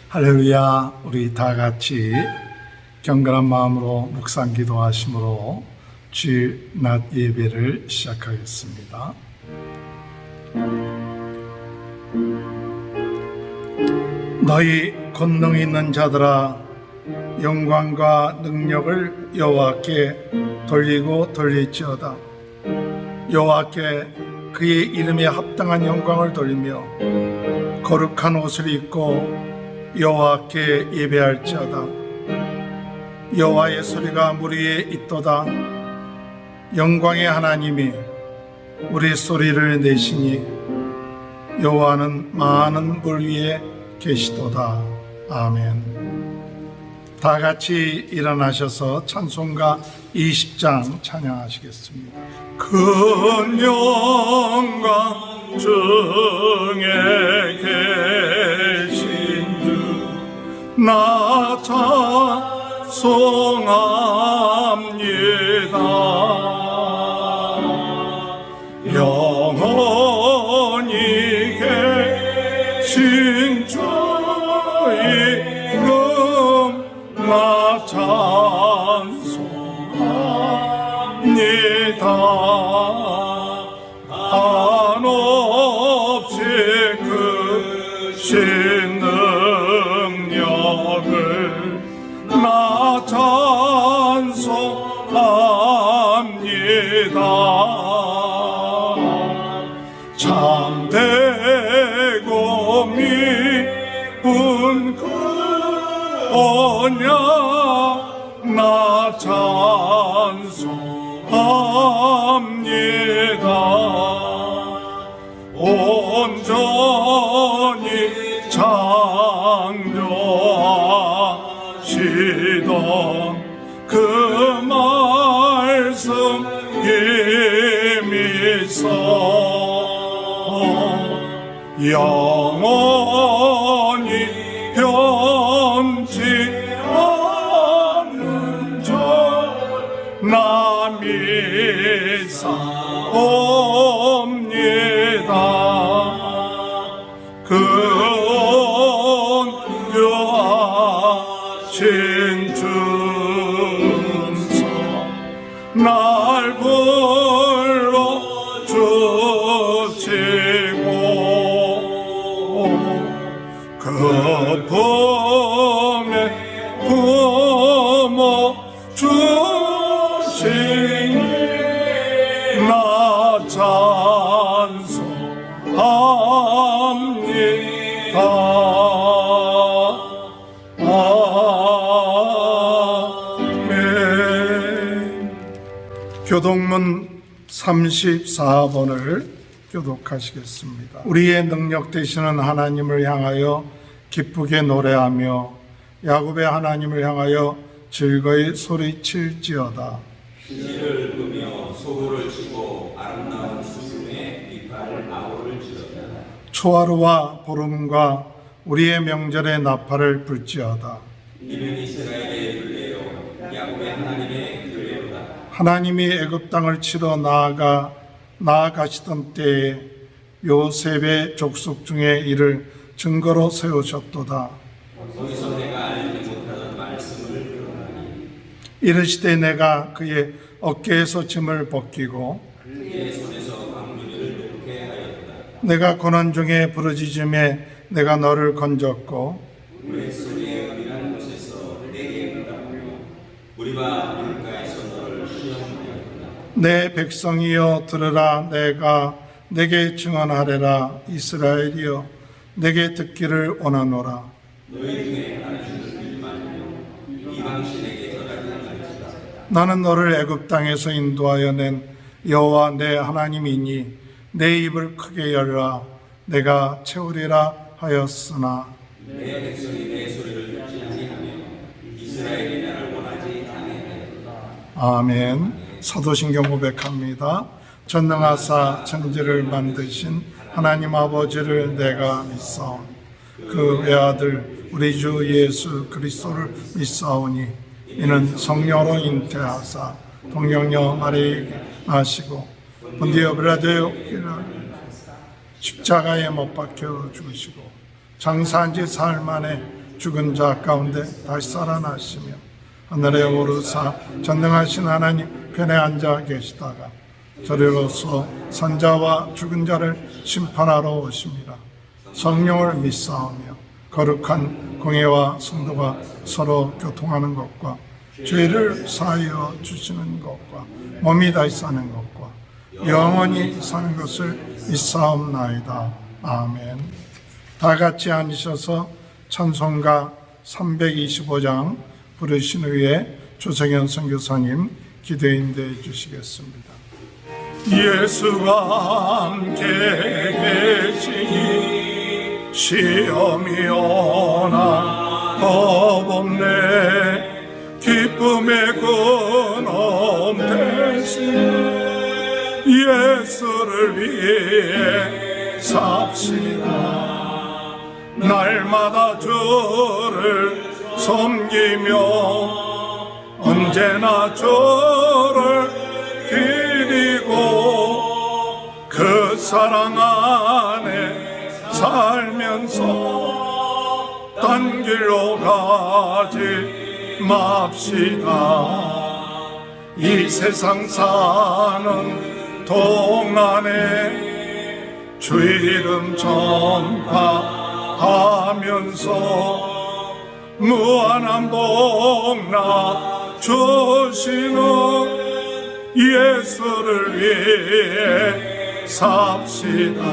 할렐루야. 우리 다 같이 경건한 마음으로 묵상 기도하심으로 주일 낮 예배를 시작하겠습니다. 너희 권능 있는 자들아, 영광과 능력을 여호와께 돌리고 돌릴지어다. 여호와께 그의 이름에 합당한 영광을 돌리며 거룩한 옷을 입고 여호와께 예배할지어다. 여호와의 소리가 물 위에 있도다. 영광의 하나님이 우리 소리를 내시니 여호와는 많은 물 위에 계시도다. 아멘. 다 같이 일어나셔서 찬송가 20장 찬양하시겠습니다. 큰 영광 중에 계신 주 나 찬송합니다. 영원히 계신 주의 이름 나 찬송합니다. 한없이 크신 능력을 나 찬송합니다. 참되고 미쁜 그 언약 나 찬송합니다. 온전히 창조하시던 그 말씀 힘있어 영원히 변치 않는 줄 나 믿사옵니다. 그 온유하신 준성 날 불러주시고 그 품에 품어주시니 나 찬송합니다. 아멘. 교독문 34번을 교독하시겠습니다. 우리의 능력 되시는 하나님을 향하여 기쁘게 노래하며 야곱의 하나님을 향하여 즐거이 소리칠지어다. 시를 부며 소고를 치고 아름다운 수순에 비파를 나무를 지었다. 초하루와 보름과 우리의 명절의 나팔을 불지어다. 이는 이스라엘의 율례요 야곱의 하나님의 율례로다. 하나님이 애굽 땅을 치러 나아가시던 때에 요셉의 족속 중에 이를 증거로 세우셨도다. 거기서 내가 알지 못하던 말씀을 들었나니 이르시되 내가 그의 어깨에서 짐을 벗기고 그의 손에서 광문을 놓게 하였다. 내가 고난 중에 부르짖음에 내가 너를 건졌고 물의 소리에 은밀한 곳에서 내게 응답하며 우리가 물가에서 너를 시험하였다. 내 백성이여 들으라. 내가 내게 증언하리라. 이스라엘이여 내게 듣기를 원하노라. 너희 중에 하나님을 들지 말며 이방신에게 절하지 말지라. 나는 너를 애굽 땅에서 인도하여 낸 여호와 내 하나님이니 내 입을 크게 열라. 내가 채우리라 하였으나 내 백성이 내 소리를 듣지 아니하며 이스라엘이 나를 원하지 아니하였다. 아멘. 사도신경 고백합니다. 전능하사 천지를 만드신 하나님 아버지를 내가 믿사오니 그 외아들 우리 주 예수 그리스도를 믿사오니 이는 성령으로 잉태하사 동정녀 마리에게 나시고 본디오 빌라도의 십자가에 못 박혀 죽으시고 장사한 지 사흘 만에 죽은 자 가운데 다시 살아나시며 하늘에 오르사 전능하신 하나님 편에 앉아 계시다가 저리로서 산자와 죽은 자를 심판하러 오십니다. 성령을 믿사오며 거룩한 공예와 성도가 서로 교통하는 것과 죄를 사하여 주시는 것과 몸이 다시 사는 것과 영원히 사는 것을 믿사옵나이다. 아멘. 다 같이 앉으셔서 찬송가 325장 부르신 후에 조성현 선교사님 기도인도해 주시겠습니다. 예수가 함께 계시니 시험이 오나 겁없네. 기쁨의 근원 대신 예수를 위해 삽시다. 날마다 주를 섬기며 언제나 주를 기리고 그 사랑 안에 살면서 딴 길로 가지 맙시다. 이 세상 사는 동안에 주 이름 전파하면서 무한한 복나 주시는 예수를 위해 삽시다.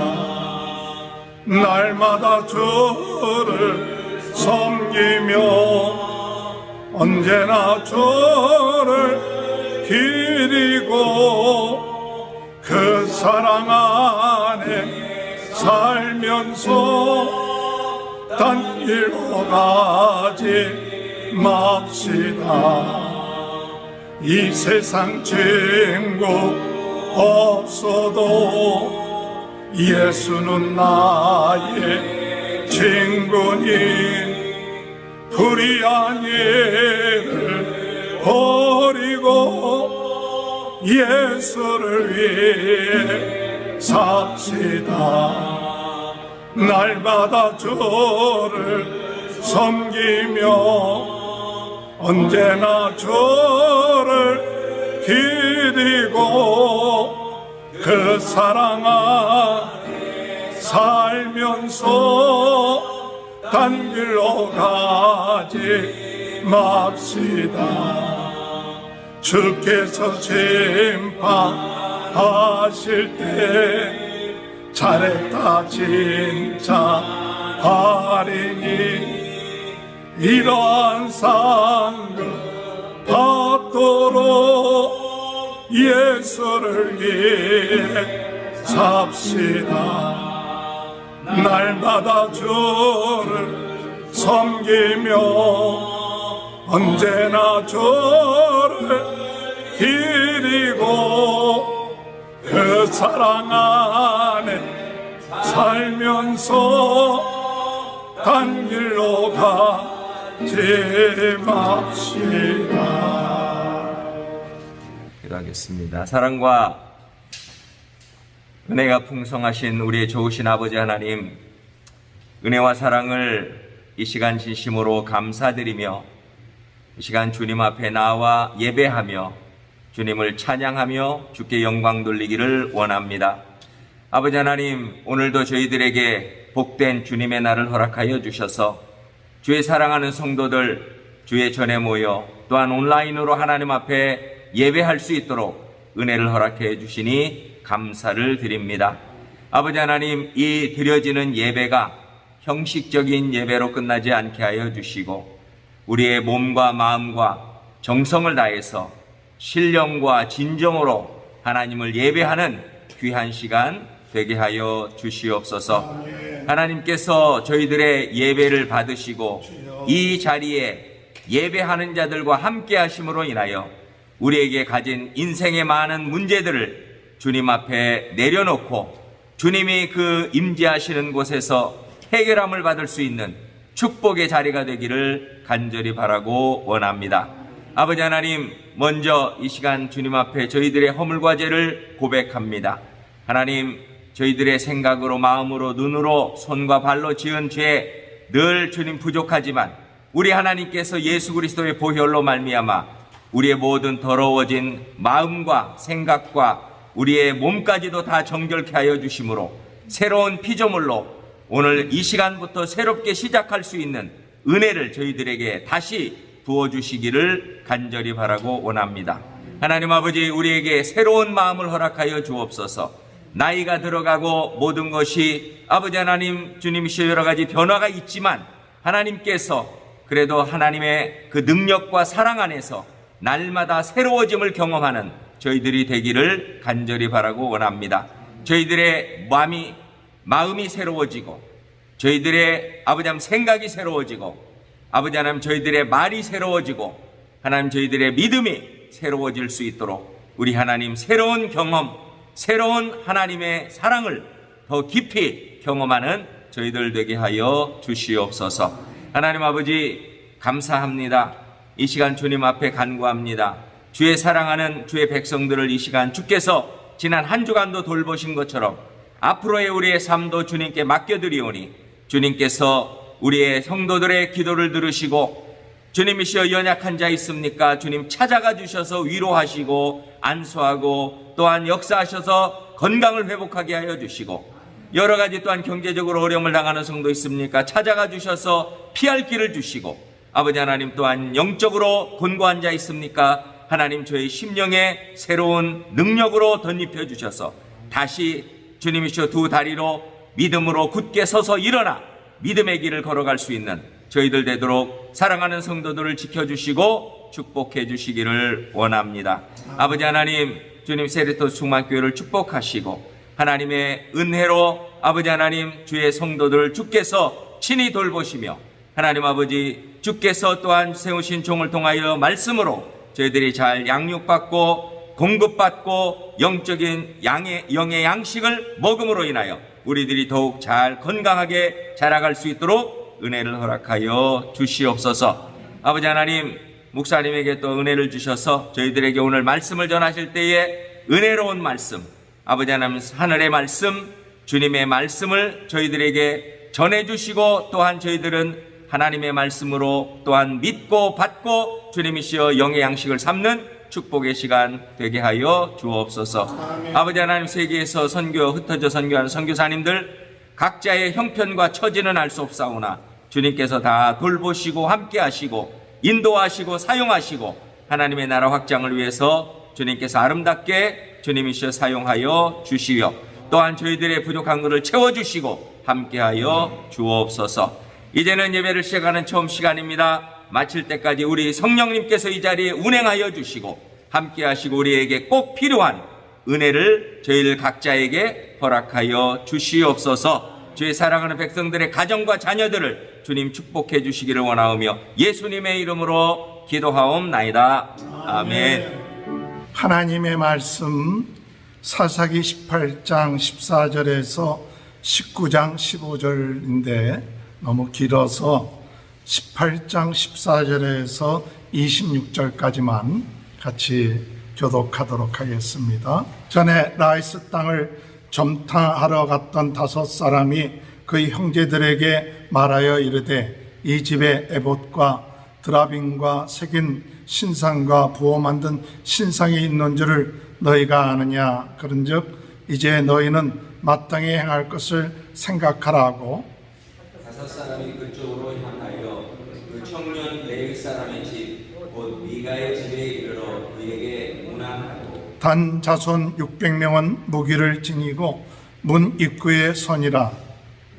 날마다 주를 섬기며 언제나 주를 기리고 그 사랑 안에 살면서 딴 길로 가지 맙시다. 이 세상 친구 없어도 예수는 나의 친구니 불의한 일을 버리고 예수를 위해 삽시다. 날마다 주를 섬기며 언제나 주를 기리고 그 사랑 안에 살면서 딴 길로 가지 맙시다. 주께서 심판하실 때 잘했다 진짜 하리니 이러한 상급 받도록 예수를 위해 삽시다. 날마다 주를 섬기며 언제나 주를 기리고 그 사랑 안에 살면서 딴 길로 가지 맙시다. 기도하겠습니다. 사랑과 은혜가 풍성하신 우리의 좋으신 아버지 하나님, 은혜와 사랑을 이 시간 진심으로 감사드리며 이 시간 주님 앞에 나와 예배하며 주님을 찬양하며 주께 영광 돌리기를 원합니다. 아버지 하나님, 오늘도 저희들에게 복된 주님의 날을 허락하여 주셔서 주의 사랑하는 성도들 주의 전에 모여 또한 온라인으로 하나님 앞에 예배할 수 있도록 은혜를 허락해 주시니 감사를 드립니다. 아버지 하나님, 이 드려지는 예배가 형식적인 예배로 끝나지 않게 하여 주시고 우리의 몸과 마음과 정성을 다해서 신령과 진정으로 하나님을 예배하는 귀한 시간 되게 하여 주시옵소서. 하나님께서 저희들의 예배를 받으시고 이 자리에 예배하는 자들과 함께 하심으로 인하여 우리에게 가진 인생의 많은 문제들을 주님 앞에 내려놓고 주님이 그 임재하시는 곳에서 해결함을 받을 수 있는 축복의 자리가 되기를 간절히 바라고 원합니다. 아버지 하나님, 먼저 이 시간 주님 앞에 저희들의 허물과 죄를 고백합니다. 하나님, 저희들의 생각으로, 마음으로, 눈으로, 손과 발로 지은 죄 늘 주님 부족하지만 우리 하나님께서 예수 그리스도의 보혈로 말미암아 우리의 모든 더러워진 마음과 생각과 우리의 몸까지도 다 정결케 하여 주심으로 새로운 피조물로 오늘 이 시간부터 새롭게 시작할 수 있는 은혜를 저희들에게 다시 부어주시기를 간절히 바라고 원합니다. 하나님 아버지, 우리에게 새로운 마음을 허락하여 주옵소서. 나이가 들어가고 모든 것이 아버지 하나님 주님이시여 여러 가지 변화가 있지만 하나님께서 그래도 하나님의 그 능력과 사랑 안에서 날마다 새로워짐을 경험하는 저희들이 되기를 간절히 바라고 원합니다. 저희들의 마음이 새로워지고 저희들의 아버지 하나님 생각이 새로워지고 아버지 하나님 저희들의 말이 새로워지고 하나님 저희들의 믿음이 새로워질 수 있도록 우리 하나님 새로운 경험, 새로운 하나님의 사랑을 더 깊이 경험하는 저희들 되게 하여 주시옵소서. 하나님 아버지 감사합니다. 이 시간 주님 앞에 간구합니다. 주의 사랑하는 주의 백성들을 이 시간 주께서 지난 한 주간도 돌보신 것처럼 앞으로의 우리의 삶도 주님께 맡겨드리오니 주님께서 우리의 성도들의 기도를 들으시고 주님이시여 연약한 자 있습니까? 주님 찾아가 주셔서 위로하시고 안수하고 또한 역사하셔서 건강을 회복하게 하여 주시고 여러 가지 또한 경제적으로 어려움을 당하는 성도 있습니까? 찾아가 주셔서 피할 길을 주시고 아버지 하나님 또한 영적으로 곤고한 자 있습니까? 하나님 저희 심령에 새로운 능력으로 덧입혀 주셔서 다시 주님이시여 두 다리로 믿음으로 굳게 서서 일어나 믿음의 길을 걸어갈 수 있는 저희들 되도록 사랑하는 성도들을 지켜주시고 축복해 주시기를 원합니다. 아버지 하나님 주님 세리토스 충만교회를 축복하시고 하나님의 은혜로 아버지 하나님 주의 성도들을 주께서 친히 돌보시며 하나님 아버지 주께서 또한 세우신 종을 통하여 말씀으로 저희들이 잘 양육받고 공급받고 영적인 영의 양식을 먹음으로 인하여 우리들이 더욱 잘 건강하게 자라갈 수 있도록 은혜를 허락하여 주시옵소서. 아버지 하나님 목사님에게 또 은혜를 주셔서 저희들에게 오늘 말씀을 전하실 때에 은혜로운 말씀 아버지 하나님 하늘의 말씀 주님의 말씀을 저희들에게 전해주시고 또한 저희들은 하나님의 말씀으로 또한 믿고 받고 주님이시여 영의 양식을 삼는 축복의 시간 되게 하여 주옵소서. 아멘. 아버지 하나님 세계에서 흩어져 선교하는 선교사님들 각자의 형편과 처지는 알 수 없사오나 주님께서 다 돌보시고 함께 하시고 인도하시고 사용하시고 하나님의 나라 확장을 위해서 주님께서 아름답게 주님이시여 사용하여 주시며 또한 저희들의 부족한 것을 채워주시고 함께하여 주옵소서. 이제는 예배를 시작하는 처음 시간입니다. 마칠 때까지 우리 성령님께서 이 자리에 운행하여 주시고 함께 하시고 우리에게 꼭 필요한 은혜를 저희들 각자에게 허락하여 주시옵소서. 주의 사랑하는 백성들의 가정과 자녀들을 주님 축복해 주시기를 원하오며 예수님의 이름으로 기도하옵나이다. 아멘. 하나님의 말씀 사사기 18장 14절에서 19장 15절인데 너무 길어서 18장 14절에서 26절까지만 같이 교독하도록 하겠습니다. 전에 라이스 땅을 점탕하러 갔던 5사람이 그의 형제들에게 말하여 이르되 이 집에 에봇과 드라빔과 새긴 신상과 부어 만든 신상이 있는 줄을 너희가 아느냐? 그런즉 이제 너희는 마땅히 행할 것을 생각하라고 5사람이 그쪽으로 향하여 그 청년 레위 사람의 집 곧 미가의 집에 이르러 그에게 문안하고 단 자손 600명은 무기를 지니고 문 입구에 서니라.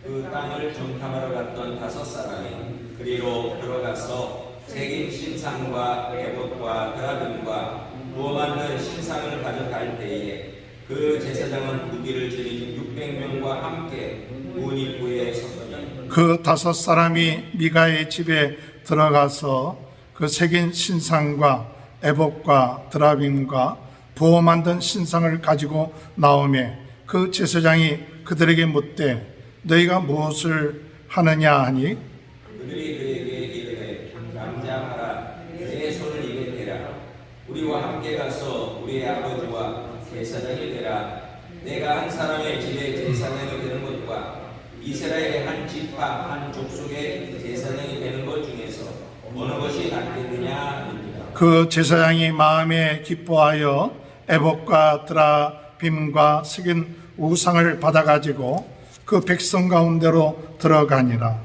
그 땅을 정탐하러 갔던 5사람이 그리로 들어가서 새긴 신상과 에봇과 드라빔과 부어 만든 신상을 가져갈 때에 그 제사장은 무기를 지닌 600명과 함께 문 입구에 섰더니 그 5사람이 미가의 집에 들어가서 그 새긴 신상과 에봇과 드라빔과 부어 만든 신상을 가지고 나오매 그 제사장이 그들에게 묻되 너희가 무엇을 하느냐 하니 그들이 그에게 이르되 남자하라 내 손을 입에 대라 우리와 함께 가서 우리의 아버지와 제사장이 되라. 내가 한 사람의 집에 제사장이 되는 것과 이스라엘의 한 지파 한 족속의 제사장이 되는 것 중에서 그 제사장이 마음에 기뻐하여 에봇과 드라빔과 색인 우상을 받아가지고 그 백성 가운데로 들어가니라.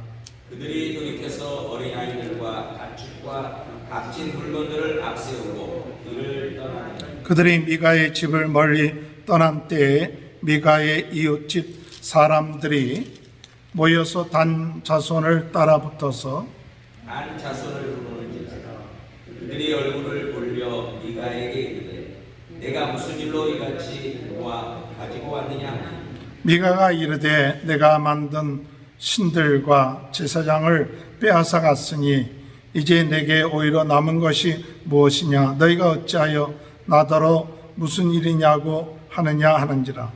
그들이 돌이켜서 어린아이들과 가축과 값진 물건들을 앞세우고 그를 떠나니라. 그들이 미가의 집을 멀리 떠난 때에 미가의 이웃집 사람들이 모여서 단 자손을 따라붙어서 단 자손을 부르는지라. 그들이 얼굴을 돌려 미가에게 이르되 내가 무슨 일로 이같이 가지고 왔느냐. 미가가 이르되 내가 만든 신들과 제사장을 빼앗아 갔으니 이제 내게 오히려 남은 것이 무엇이냐. 너희가 어찌하여 나더러 무슨 일이냐고 하느냐 하는지라.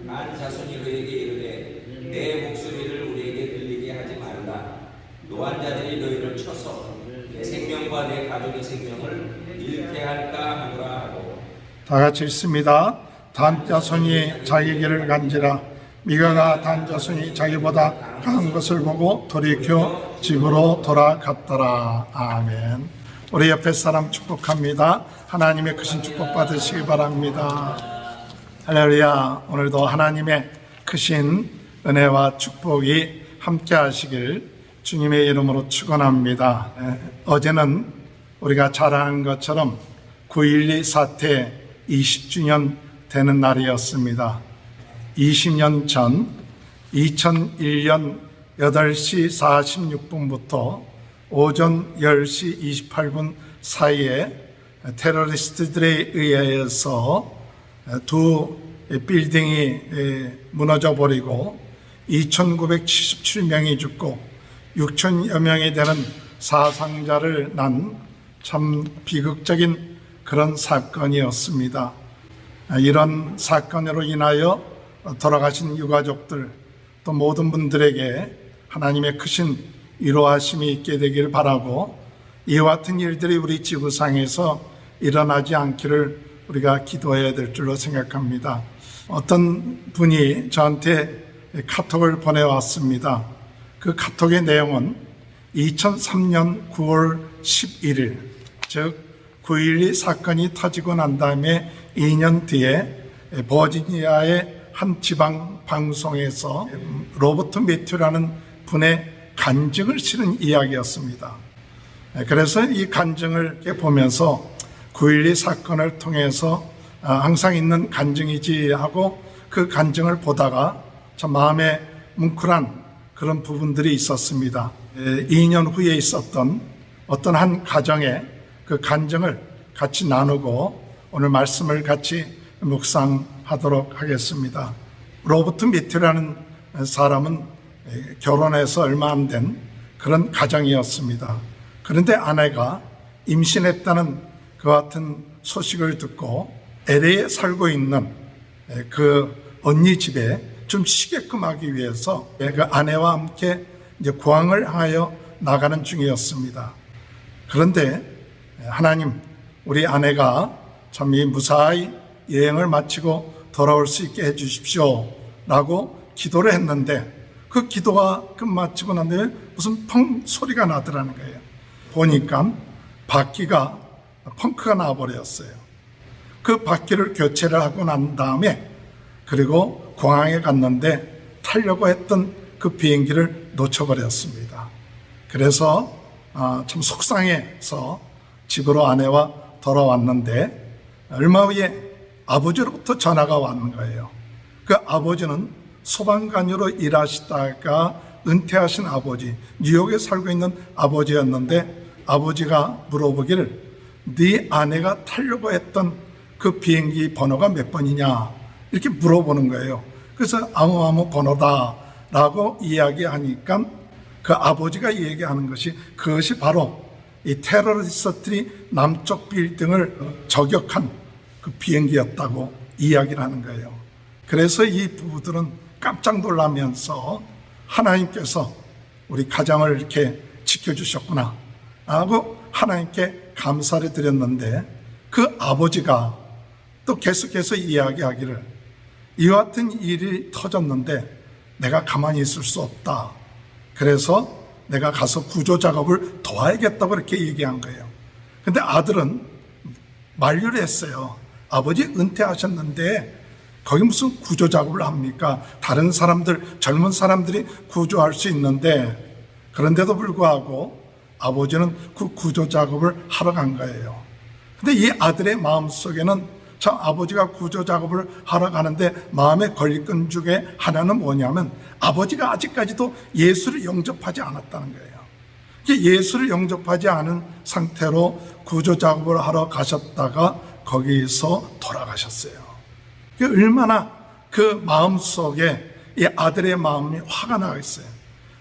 단 자손이 그에게 이르되 내 목소리를 우리에게 들리게 하지 말라. 노한 자들이 너희를 쳐서 내 생명과 내 가족의 생명을 잃게 할까 하노라 하고. 다 같이 읽습니다. 단 자손이 자기 길을 간지라. 미가가 단 자손이 자기보다 강한 것을 보고 돌이켜 집으로 돌아갔더라. 아멘. 우리 옆에 사람 축복합니다. 하나님의 크신 축복 받으시기 바랍니다. 할렐루야. 오늘도 하나님의 크신 은혜와 축복이 함께 하시길 주님의 이름으로 축원합니다. 어제는 우리가 잘 아는 것처럼 9.12 사태 20주년 되는 날이었습니다. 20년 전 2001년 8시 46분부터 오전 10시 28분 사이에 테러리스트들에 의해서 두 빌딩이 무너져 버리고 2,977명이 죽고 6,000여 명이 되는 사상자를 난 참 비극적인 그런 사건이었습니다. 이런 사건으로 인하여 돌아가신 유가족들 또 모든 분들에게 하나님의 크신 위로하심이 있게 되길 바라고 이와 같은 일들이 우리 지구상에서 일어나지 않기를 우리가 기도해야 될 줄로 생각합니다. 어떤 분이 저한테 카톡을 보내왔습니다. 그 카톡의 내용은 2003년 9월 11일 즉 9.12 사건이 터지고 난 다음에 2년 뒤에 버지니아의 한 지방 방송에서 로버트 매튜라는 분의 간증을 실은 이야기였습니다. 그래서 이 간증을 보면서 9.12 사건을 통해서 항상 있는 간증이지 하고 그 간증을 보다가 참 마음에 뭉클한 그런 부분들이 있었습니다. 2년 후에 있었던 어떤 한 가정에 그 간증을 같이 나누고 오늘 말씀을 같이 묵상하도록 하겠습니다. 로버트 미트라는 사람은 결혼해서 얼마 안 된 그런 가정이었습니다. 그런데 아내가 임신했다는 그 같은 소식을 듣고 LA에 살고 있는 그 언니 집에 좀 쉬게끔 하기 위해서 그 아내와 함께 이제 고향을 향하여 나가는 중이었습니다. 그런데 하나님, 우리 아내가 참 이 무사히 여행을 마치고 돌아올 수 있게 해주십시오 라고 기도를 했는데 그 기도가 끝마치고 난 뒤에 무슨 펑 소리가 나더라는 거예요. 보니까 바퀴가 펑크가 나버렸어요. 그 바퀴를 교체를 하고 난 다음에 그리고 공항에 갔는데 타려고 했던 그 비행기를 놓쳐버렸습니다. 그래서 참 속상해서 집으로 아내와 돌아왔는데 얼마 후에 아버지로부터 전화가 왔는 거예요. 그 아버지는 소방관으로 일하시다가 은퇴하신 아버지, 뉴욕에 살고 있는 아버지였는데 아버지가 물어보기를 네 아내가 타려고 했던 그 비행기 번호가 몇 번이냐 이렇게 물어보는 거예요. 그래서 아무 번호다라고 이야기하니까 그 아버지가 얘기하는 것이 그것이 바로 이 테러리스트들이 남쪽 빌딩을 저격한 그 비행기였다고 이야기를 하는 거예요. 그래서 이 부부들은 깜짝 놀라면서 하나님께서 우리 가정을 이렇게 지켜주셨구나 하고 하나님께 감사를 드렸는데 그 아버지가 또 계속해서 이야기하기를 이와 같은 일이 터졌는데 내가 가만히 있을 수 없다. 그래서 내가 가서 구조 작업을 도와야겠다고 이렇게 얘기한 거예요. 근데 아들은 만류를 했어요. 아버지 은퇴하셨는데 거기 무슨 구조 작업을 합니까? 다른 사람들, 젊은 사람들이 구조할 수 있는데, 그런데도 불구하고 아버지는 그 구조 작업을 하러 간 거예요. 근데 이 아들의 마음속에는 참 아버지가 구조 작업을 하러 가는데 마음에 걸릴 건 중에 하나는 뭐냐면 아버지가 아직까지도 예수를 영접하지 않았다는 거예요. 예수를 영접하지 않은 상태로 구조 작업을 하러 가셨다가 거기서 돌아가셨어요. 얼마나 그 마음속에 이 아들의 마음이 화가 나 있어요.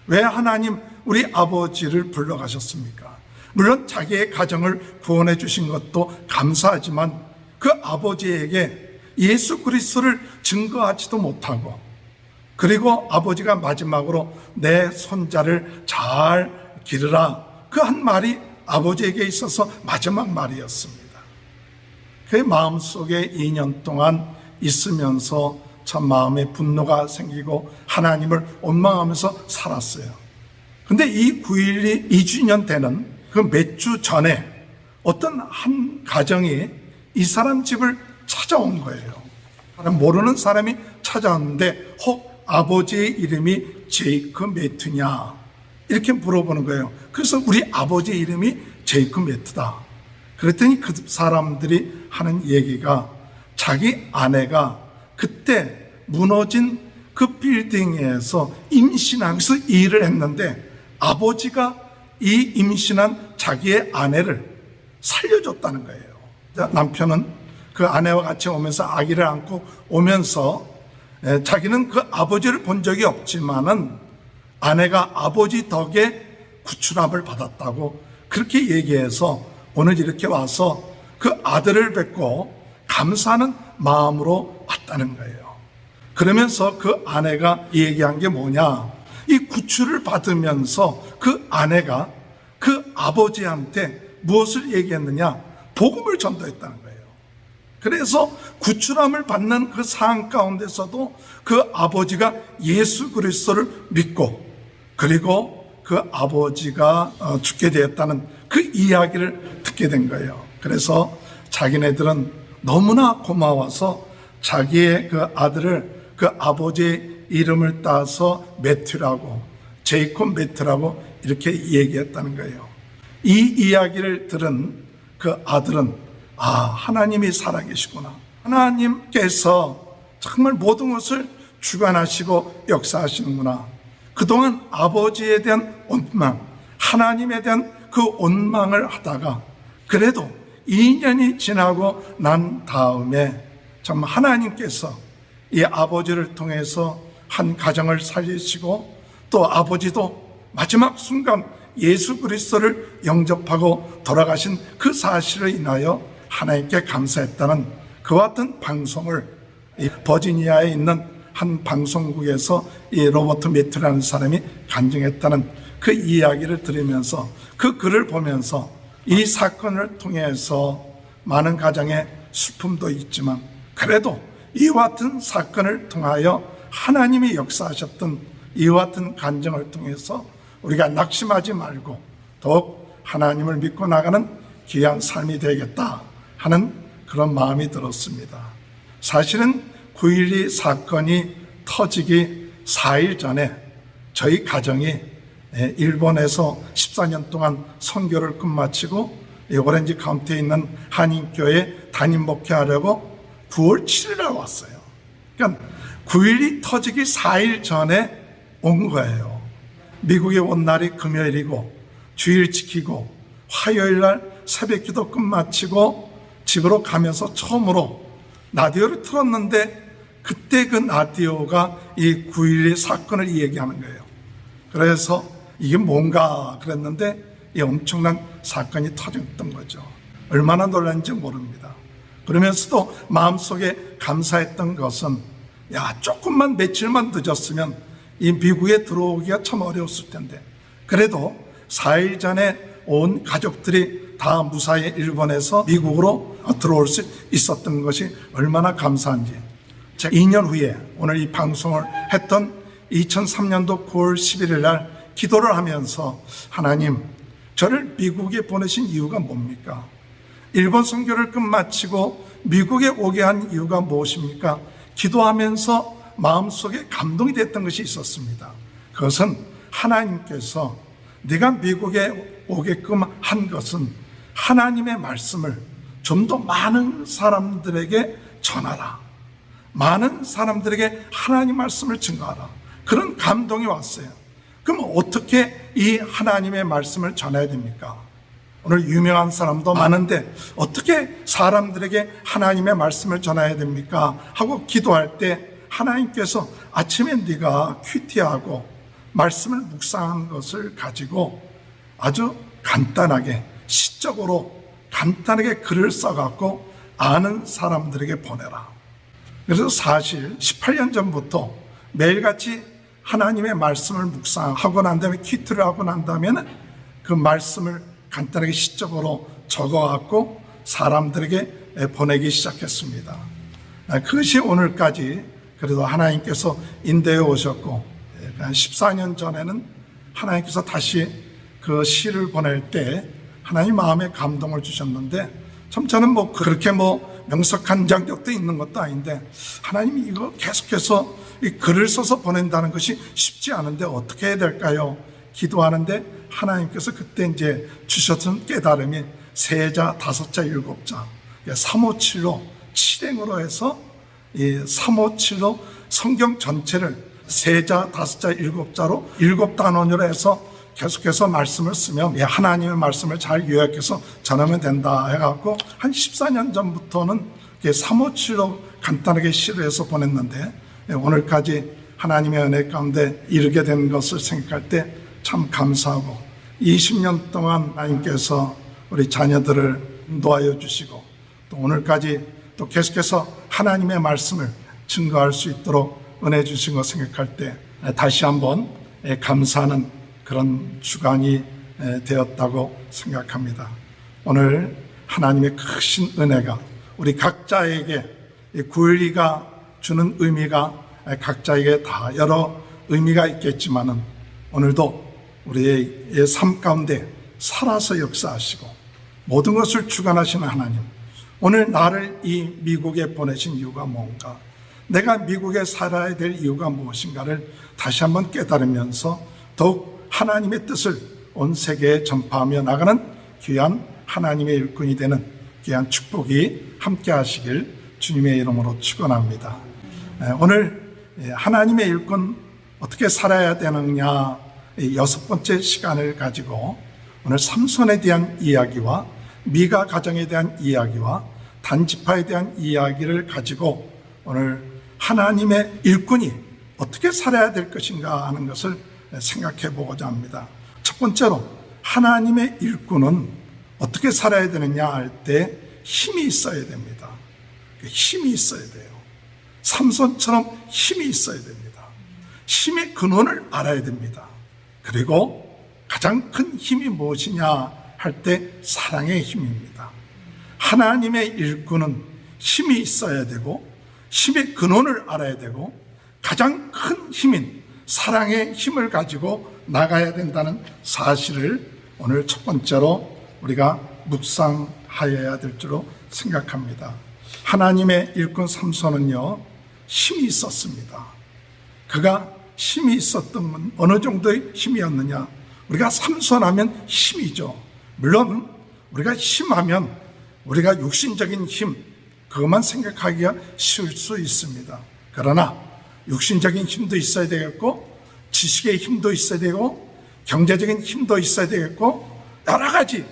왜 하나님 우리 아버지를 불러가셨습니까? 물론 자기의 가정을 구원해 주신 것도 감사하지만 그 아버지에게 예수 그리스도를 증거하지도 못하고, 그리고 아버지가 마지막으로 내 손자를 잘 기르라, 그 한 말이 아버지에게 있어서 마지막 말이었습니다. 그의 마음속에 2년 동안 있으면서 참 마음에 분노가 생기고 하나님을 원망하면서 살았어요. 근데 이 9.12 2주년 되는 그 몇 주 전에 어떤 한 가정이 이 사람 집을 찾아온 거예요. 모르는 사람이 찾아왔는데 혹 아버지의 이름이 제이크 매트냐 이렇게 물어보는 거예요. 그래서 우리 아버지 이름이 제이크 매트다. 그랬더니 그 사람들이 하는 얘기가 자기 아내가 그때 무너진 그 빌딩에서 임신하면서 일을 했는데 아버지가 이 임신한 자기의 아내를 살려줬다는 거예요. 남편은 그 아내와 같이 오면서 아기를 안고 오면서 자기는 그 아버지를 본 적이 없지만은 아내가 아버지 덕에 구출함을 받았다고 그렇게 얘기해서 오늘 이렇게 와서 그 아들을 뵙고 감사하는 마음으로 왔다는 거예요. 그러면서 그 아내가 얘기한 게 뭐냐, 이 구출을 받으면서 그 아내가 그 아버지한테 무엇을 얘기했느냐, 복음을 전도했다는 거예요. 그래서 구출함을 받는 그 상황 가운데서도 그 아버지가 예수 그리스도를 믿고, 그리고 그 아버지가 죽게 되었다는 그 이야기를 듣게 된 거예요. 그래서 자기네들은 너무나 고마워서 자기의 그 아들을 그 아버지의 이름을 따서 매튜라고, 제이콥 매튜라고 이렇게 얘기했다는 거예요. 이 이야기를 들은 그 아들은 하나님이 살아계시구나, 하나님께서 정말 모든 것을 주관하시고 역사하시는구나. 그동안 아버지에 대한 원망, 하나님에 대한 그 원망을 하다가 그래도 2년이 지나고 난 다음에 정말 하나님께서 이 아버지를 통해서 한 가정을 살리시고, 또 아버지도 마지막 순간 예수 그리스도를 영접하고 돌아가신 그 사실을 인하여 하나님께 감사했다는 그와 같은 방송을 이 버지니아에 있는 한 방송국에서 이 로버트 매튜라는 사람이 간증했다는 그 이야기를 들으면서, 그 글을 보면서 이 사건을 통해서 많은 가정의 슬픔도 있지만 그래도 이와 같은 사건을 통하여 하나님이 역사하셨던 이와 같은 간증을 통해서 우리가 낙심하지 말고 더욱 하나님을 믿고 나가는 귀한 삶이 되겠다 하는 그런 마음이 들었습니다. 사실은 9.12 사건이 터지기 4일 전에 저희 가정이 일본에서 14년 동안 선교를 끝마치고 오렌지 카운티에 있는 한인교회 담임 목회하려고 9월 7일에 왔어요. 그러니까 9.12 터지기 4일 전에 온 거예요. 미국에 온 날이 금요일이고 주일 지키고 화요일 날 새벽 기도 끝마치고 집으로 가면서 처음으로 라디오를 틀었는데 그때 그 라디오가 이 9.12 사건을 얘기하는 거예요. 그래서 이게 뭔가 그랬는데 이 엄청난 사건이 터졌던 거죠. 얼마나 놀랐는지 모릅니다. 그러면서도 마음속에 감사했던 것은 조금만 며칠만 늦었으면 이 미국에 들어오기가 참 어려웠을 텐데 그래도 4일 전에 온 가족들이 다 무사히 일본에서 미국으로 들어올 수 있었던 것이 얼마나 감사한지, 제가 2년 후에 오늘 이 방송을 했던 2003년도 9월 11일 날 기도를 하면서 하나님, 저를 미국에 보내신 이유가 뭡니까? 일본 선교를 끝마치고 미국에 오게 한 이유가 무엇입니까? 기도하면서 마음속에 감동이 됐던 것이 있었습니다. 그것은 하나님께서 네가 미국에 오게끔 한 것은 하나님의 말씀을 좀 더 많은 사람들에게 전하라. 많은 사람들에게 하나님 말씀을 증거하라. 그런 감동이 왔어요. 그럼 어떻게 이 하나님의 말씀을 전해야 됩니까? 오늘 유명한 사람도 많은데 어떻게 사람들에게 하나님의 말씀을 전해야 됩니까? 하고 기도할 때 하나님께서 아침에 네가 큐티하고 말씀을 묵상한 것을 가지고 아주 간단하게 시적으로 간단하게 글을 써갖고 아는 사람들에게 보내라. 그래서 사실 18년 전부터 매일같이 하나님의 말씀을 묵상하고 난 다음에 큐티를 하고 난 다음에는 그 말씀을 간단하게 시적으로 적어갖고 사람들에게 보내기 시작했습니다. 그것이 오늘까지 그래도 하나님께서 인도해 오셨고 14년 전에는 하나님께서 다시 그 시를 보낼 때 하나님 마음에 감동을 주셨는데 참 저는 그렇게 명석한 장력도 있는 것도 아닌데 하나님이 이거 계속해서 이 글을 써서 보낸다는 것이 쉽지 않은데 어떻게 해야 될까요? 기도하는데 하나님께서 그때 이제 주셨던 깨달음이 세자, 다섯자, 일곱자 357로 7행으로 해서 이 357로 성경 전체를 세자, 다섯자, 일곱자로 7단원으로 해서 계속해서 말씀을 쓰면 하나님의 말씀을 잘 요약해서 전하면 된다 해갖고 한 14년 전부터는 357로 간단하게 시를 해서 보냈는데 오늘까지 하나님의 은혜 가운데 이르게 된 것을 생각할 때 참 감사하고 20년 동안 하나님께서 우리 자녀들을 놓아여 주시고 또 오늘까지 또 계속해서 하나님의 말씀을 증거할 수 있도록 은혜 주신 것 생각할 때 다시 한번 감사하는 그런 주간이 되었다고 생각합니다. 오늘 하나님의 크신 은혜가 우리 각자에게 구일이가 주는 의미가 각자에게 다 여러 의미가 있겠지만은 오늘도 우리의 삶 가운데 살아서 역사하시고 모든 것을 주관하시는 하나님, 오늘 나를 이 미국에 보내신 이유가 뭔가, 내가 미국에 살아야 될 이유가 무엇인가를 다시 한번 깨달으면서 더욱 하나님의 뜻을 온 세계에 전파하며 나가는 귀한 하나님의 일꾼이 되는 귀한 축복이 함께 하시길 주님의 이름으로 축원합니다. 오늘 하나님의 일꾼 어떻게 살아야 되느냐 6번째 시간을 가지고 오늘 삼손에 대한 이야기와 미가 가정에 대한 이야기와 단지파에 대한 이야기를 가지고 오늘 하나님의 일꾼이 어떻게 살아야 될 것인가 하는 것을 생각해 보고자 합니다. 첫 번째로 하나님의 일꾼은 어떻게 살아야 되느냐 할 때 힘이 있어야 됩니다. 힘이 있어야 돼요. 삼손처럼 힘이 있어야 됩니다. 힘의 근원을 알아야 됩니다. 그리고 가장 큰 힘이 무엇이냐 할 때 사랑의 힘입니다. 하나님의 일꾼은 힘이 있어야 되고 힘의 근원을 알아야 되고 가장 큰 힘인 사랑의 힘을 가지고 나가야 된다는 사실을 오늘 첫 번째로 우리가 묵상하여야 될 줄로 생각합니다. 하나님의 일꾼 삼손은요 힘이 있었습니다. 그가 힘이 있었던 건 어느 정도의 힘이었느냐, 우리가 삼손하면 힘이죠. 물론 우리가 힘하면 우리가 육신적인 힘 그것만 생각하기가 쉬울 수 있습니다. 그러나 육신적인 힘도 있어야 되겠고 지식의 힘도 있어야 되고 경제적인 힘도 있어야 되겠고 여러 가지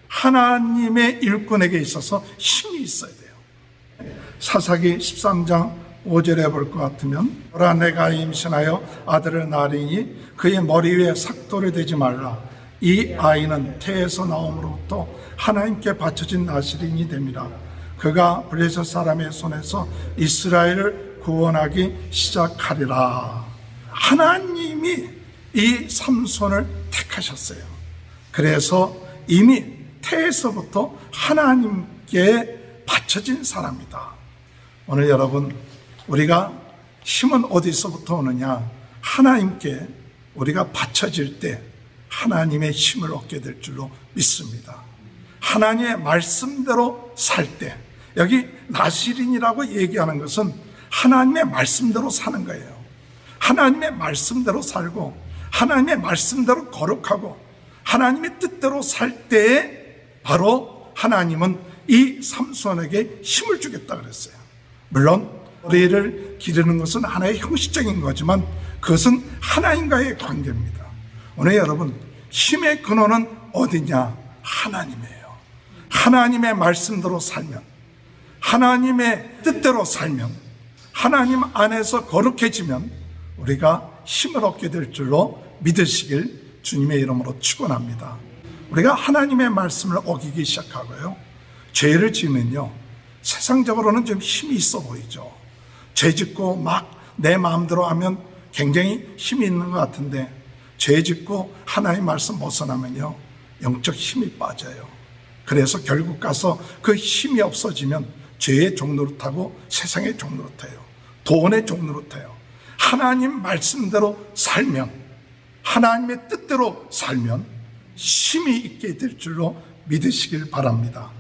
하나님의 일꾼에게 있어서 힘이 있어야 돼요. 사사기 13장 5절에 볼 것 같으면 보라 내가 임신하여 아들을 낳으리니 그의 머리 위에 삭도를 대지 말라. 이 아이는 태에서 나옴으로부터 하나님께 바쳐진 나시린이 됨이라. 그가 블레셋 사람의 손에서 이스라엘을 구원하기 시작하리라. 하나님이 이 삼손을 택하셨어요. 그래서 이미 태에서부터 하나님께 바쳐진 사람이다. 오늘 여러분 우리가 힘은 어디서부터 오느냐? 하나님께 우리가 바쳐질 때 하나님의 힘을 얻게 될 줄로 믿습니다. 하나님의 말씀대로 살 때, 여기 나시린이라고 얘기하는 것은 하나님의 말씀대로 사는 거예요. 하나님의 말씀대로 살고 하나님의 말씀대로 거룩하고 하나님의 뜻대로 살 때에 바로 하나님은 이 삼손에게 힘을 주겠다 그랬어요. 물론 머리를 기르는 것은 하나의 형식적인 거지만 그것은 하나님과의 관계입니다. 오늘 여러분, 힘의 근원은 어디냐? 하나님이에요. 하나님의 말씀대로 살면, 하나님의 뜻대로 살면, 하나님 안에서 거룩해지면 우리가 힘을 얻게 될 줄로 믿으시길 주님의 이름으로 축원합니다. 우리가 하나님의 말씀을 어기기 시작하고요, 죄를 지으면요, 세상적으로는 좀 힘이 있어 보이죠. 죄 짓고 막 내 마음대로 하면 굉장히 힘이 있는 것 같은데, 죄 짓고 하나님의 말씀 벗어나면요, 영적 힘이 빠져요. 그래서 결국 가서 그 힘이 없어지면 죄의 종노릇하고 세상의 종노릇해요. 돈의 종노릇해요. 하나님 말씀대로 살면, 하나님의 뜻대로 살면 힘이 있게 될 줄로 믿으시길 바랍니다.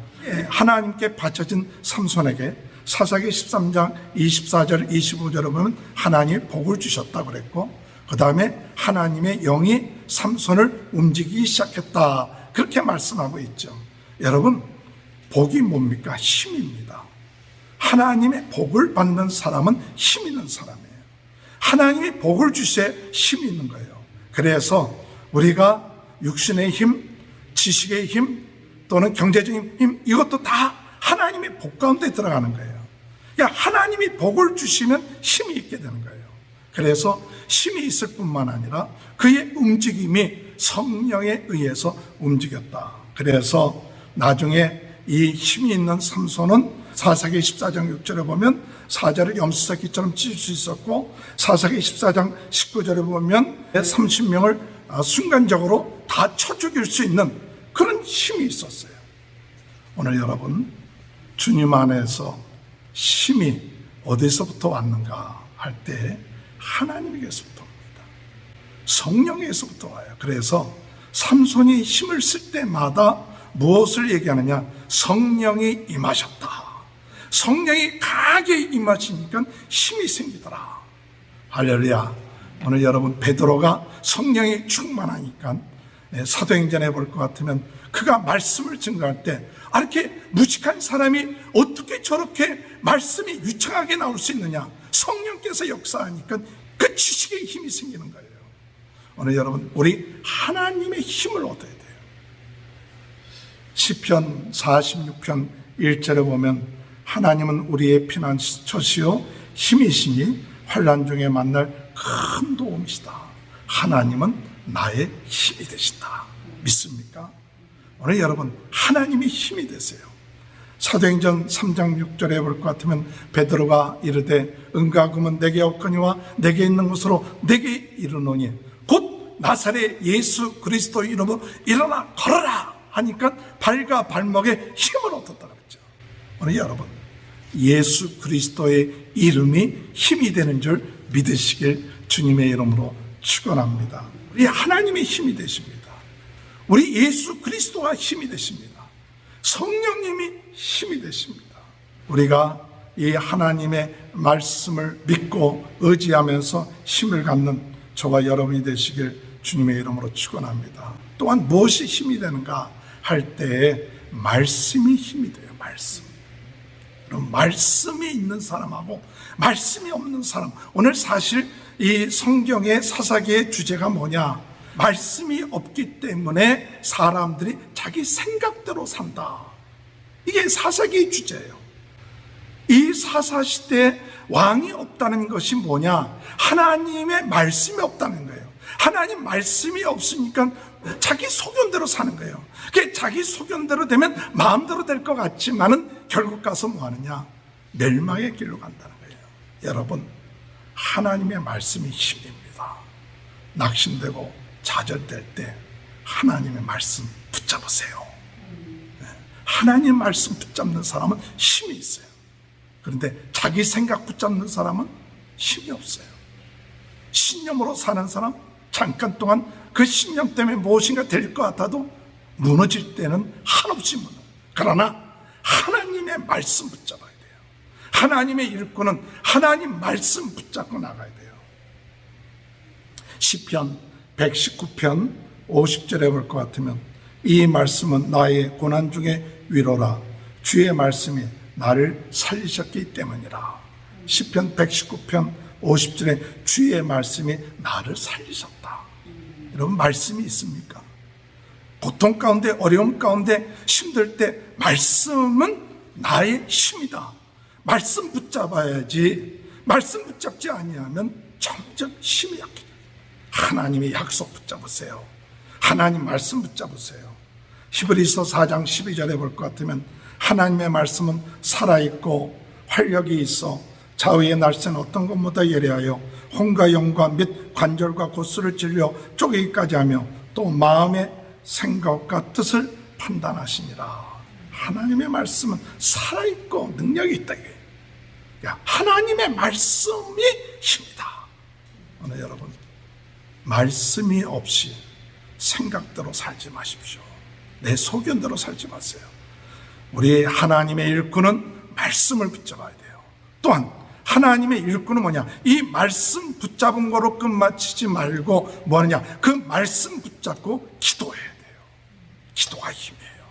하나님께 바쳐진 삼손에게 사사기 13장 24절 25절에 보면 하나님이 복을 주셨다고 그랬고, 그 다음에 하나님의 영이 삼손을 움직이기 시작했다, 그렇게 말씀하고 있죠. 여러분, 복이 뭡니까? 힘입니다. 하나님의 복을 받는 사람은 힘 있는 사람이에요. 하나님이 복을 주셔야 힘이 있는 거예요. 그래서 우리가 육신의 힘, 지식의 힘, 또는 경제적인 힘, 이것도 다 하나님의 복 가운데 들어가는 거예요. 그러니까 하나님이 복을 주시면 힘이 있게 되는 거예요. 그래서 힘이 있을 뿐만 아니라 그의 움직임이 성령에 의해서 움직였다. 그래서 나중에 이 힘이 있는 삼손은 사사기 14장 6절에 보면 사자를 염소새끼처럼 찢을 수 있었고, 사사기 14장 19절에 보면 30명을 순간적으로 다 쳐 죽일 수 있는 그런 힘이 있었어요. 오늘 여러분, 주님 안에서 힘이 어디서부터 왔는가 할 때 하나님에게서부터 옵니다. 성령에게서부터 와요. 그래서 삼손이 힘을 쓸 때마다 무엇을 얘기하느냐? 성령이 임하셨다. 성령이 강하게 임하시니까 힘이 생기더라. 할렐루야. 오늘 여러분, 베드로가 성령이 충만하니까 사도행전에 볼 것 같으면 그가 말씀을 증거할 때, 이렇게 무식한 사람이 어떻게 저렇게 말씀이 유창하게 나올 수 있느냐? 성령께서 역사하니까 그 지식의 힘이 생기는 거예요. 오늘 여러분, 우리 하나님의 힘을 얻어야 돼요. 시편 46편 1절에 보면 하나님은 우리의 피난처시요 힘이시니 환난 중에 만날 큰 도움이시다. 하나님은 나의 힘이 되신다. 믿습니까? 오늘 여러분, 하나님이 힘이 되세요. 사도행전 3장 6절에 볼 것 같으면 베드로가 이르되 은과 금은 내게 없거니와 내게 있는 것으로 내게 이르노니 곧 나사렛 예수 그리스도 이름으로 일어나 걸어라 하니까 발과 발목에 힘을 얻었다 그랬죠. 오늘 여러분, 예수 그리스도의 이름이 힘이 되는 줄 믿으시길 주님의 이름으로 축원합니다. 우리 하나님의 힘이 되십니다. 우리 예수 그리스도가 힘이 되십니다. 성령님이 힘이 되십니다. 우리가 이 하나님의 말씀을 믿고 의지하면서 힘을 갖는 저와 여러분이 되시길 주님의 이름으로 축원합니다. 또한 무엇이 힘이 되는가 할 때에 말씀이 힘이 돼요. 말씀. 그럼 말씀이 있는 사람하고 말씀이 없는 사람, 오늘 사실 이 성경의 사사기의 주제가 뭐냐? 말씀이 없기 때문에 사람들이 자기 생각대로 산다. 이게 사사기의 주제예요. 이 사사시대에 왕이 없다는 것이 뭐냐? 하나님의 말씀이 없다는 거예요. 하나님 말씀이 없으니까 자기 소견대로 사는 거예요. 그게 자기 소견대로 되면 마음대로 될 것 같지만은 결국 가서 뭐 하느냐? 멸망의 길로 간다는 거예요. 여러분, 하나님의 말씀이 힘입니다. 낙심되고 좌절될 때 하나님의 말씀 붙잡으세요. 하나님의 말씀 붙잡는 사람은 힘이 있어요. 그런데 자기 생각 붙잡는 사람은 힘이 없어요. 신념으로 사는 사람, 잠깐 동안 그 신념 때문에 무엇인가 될 것 같아도 무너질 때는 한없이 무너져. 그러나 하나님의 말씀 붙잡아야 돼요. 하나님의 일꾼은 하나님 말씀 붙잡고 나가야 돼요. 시편 119편 50절에 볼 것 같으면 이 말씀은 나의 고난 중에 위로라. 주의 말씀이 나를 살리셨기 때문이라. 시편 119편 50절에 주의 말씀이 나를 살리셨다. 여러분, 말씀이 있습니까? 고통 가운데, 어려움 가운데, 힘들 때 말씀은 나의 힘이다. 말씀 붙잡아야지. 말씀 붙잡지 아니하면 점점 힘이 약해져요. 하나님의 약속 붙잡으세요. 하나님 말씀 붙잡으세요. 히브리서 4장 12절에 볼 것 같으면 하나님의 말씀은 살아있고 활력이 있어 좌우의 날쌘 어떤 것보다 예리하여 혼과 영과 및 관절과 골수를 찔려 쪼개기까지 하며 또 마음의 생각과 뜻을 판단하시니라. 하나님의 말씀은 살아있고 능력이 있다. 하나님의 말씀이 힘이다. 오늘 여러분, 말씀이 없이 생각대로 살지 마십시오. 내 소견대로 살지 마세요. 우리 하나님의 일꾼은 말씀을 붙잡아야 돼요. 또한 하나님의 일꾼은 뭐냐? 이 말씀 붙잡은 거로 끝마치지 말고 뭐 하느냐? 그 말씀 붙잡고 기도해야 돼요. 기도가 힘이에요.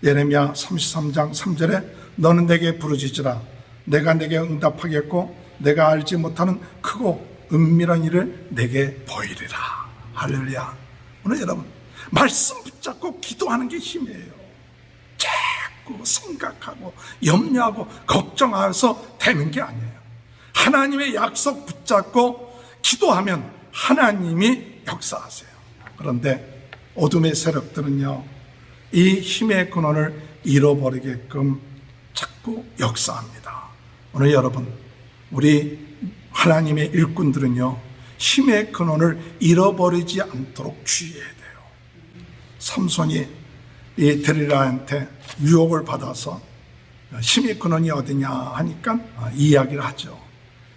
예레미야 33장 3절에 너는 내게 부르짖으라. 내가 내게 응답하겠고 내가 알지 못하는 크고 은밀한 일을 내게 보이리라. 할렐루야. 오늘 여러분, 말씀 붙잡고 기도하는 게 힘이에요. 자꾸 생각하고 염려하고 걱정해서 되는 게 아니에요. 하나님의 약속 붙잡고 기도하면 하나님이 역사하세요. 그런데 어둠의 세력들은요, 이 힘의 근원을 잃어버리게끔 자꾸 역사합니다. 오늘 여러분, 우리 하나님의 일꾼들은요, 힘의 근원을 잃어버리지 않도록 주의해야 돼요. 삼손이 이 데릴라한테 유혹을 받아서 힘의 근원이 어디냐 하니까 이야기를 하죠.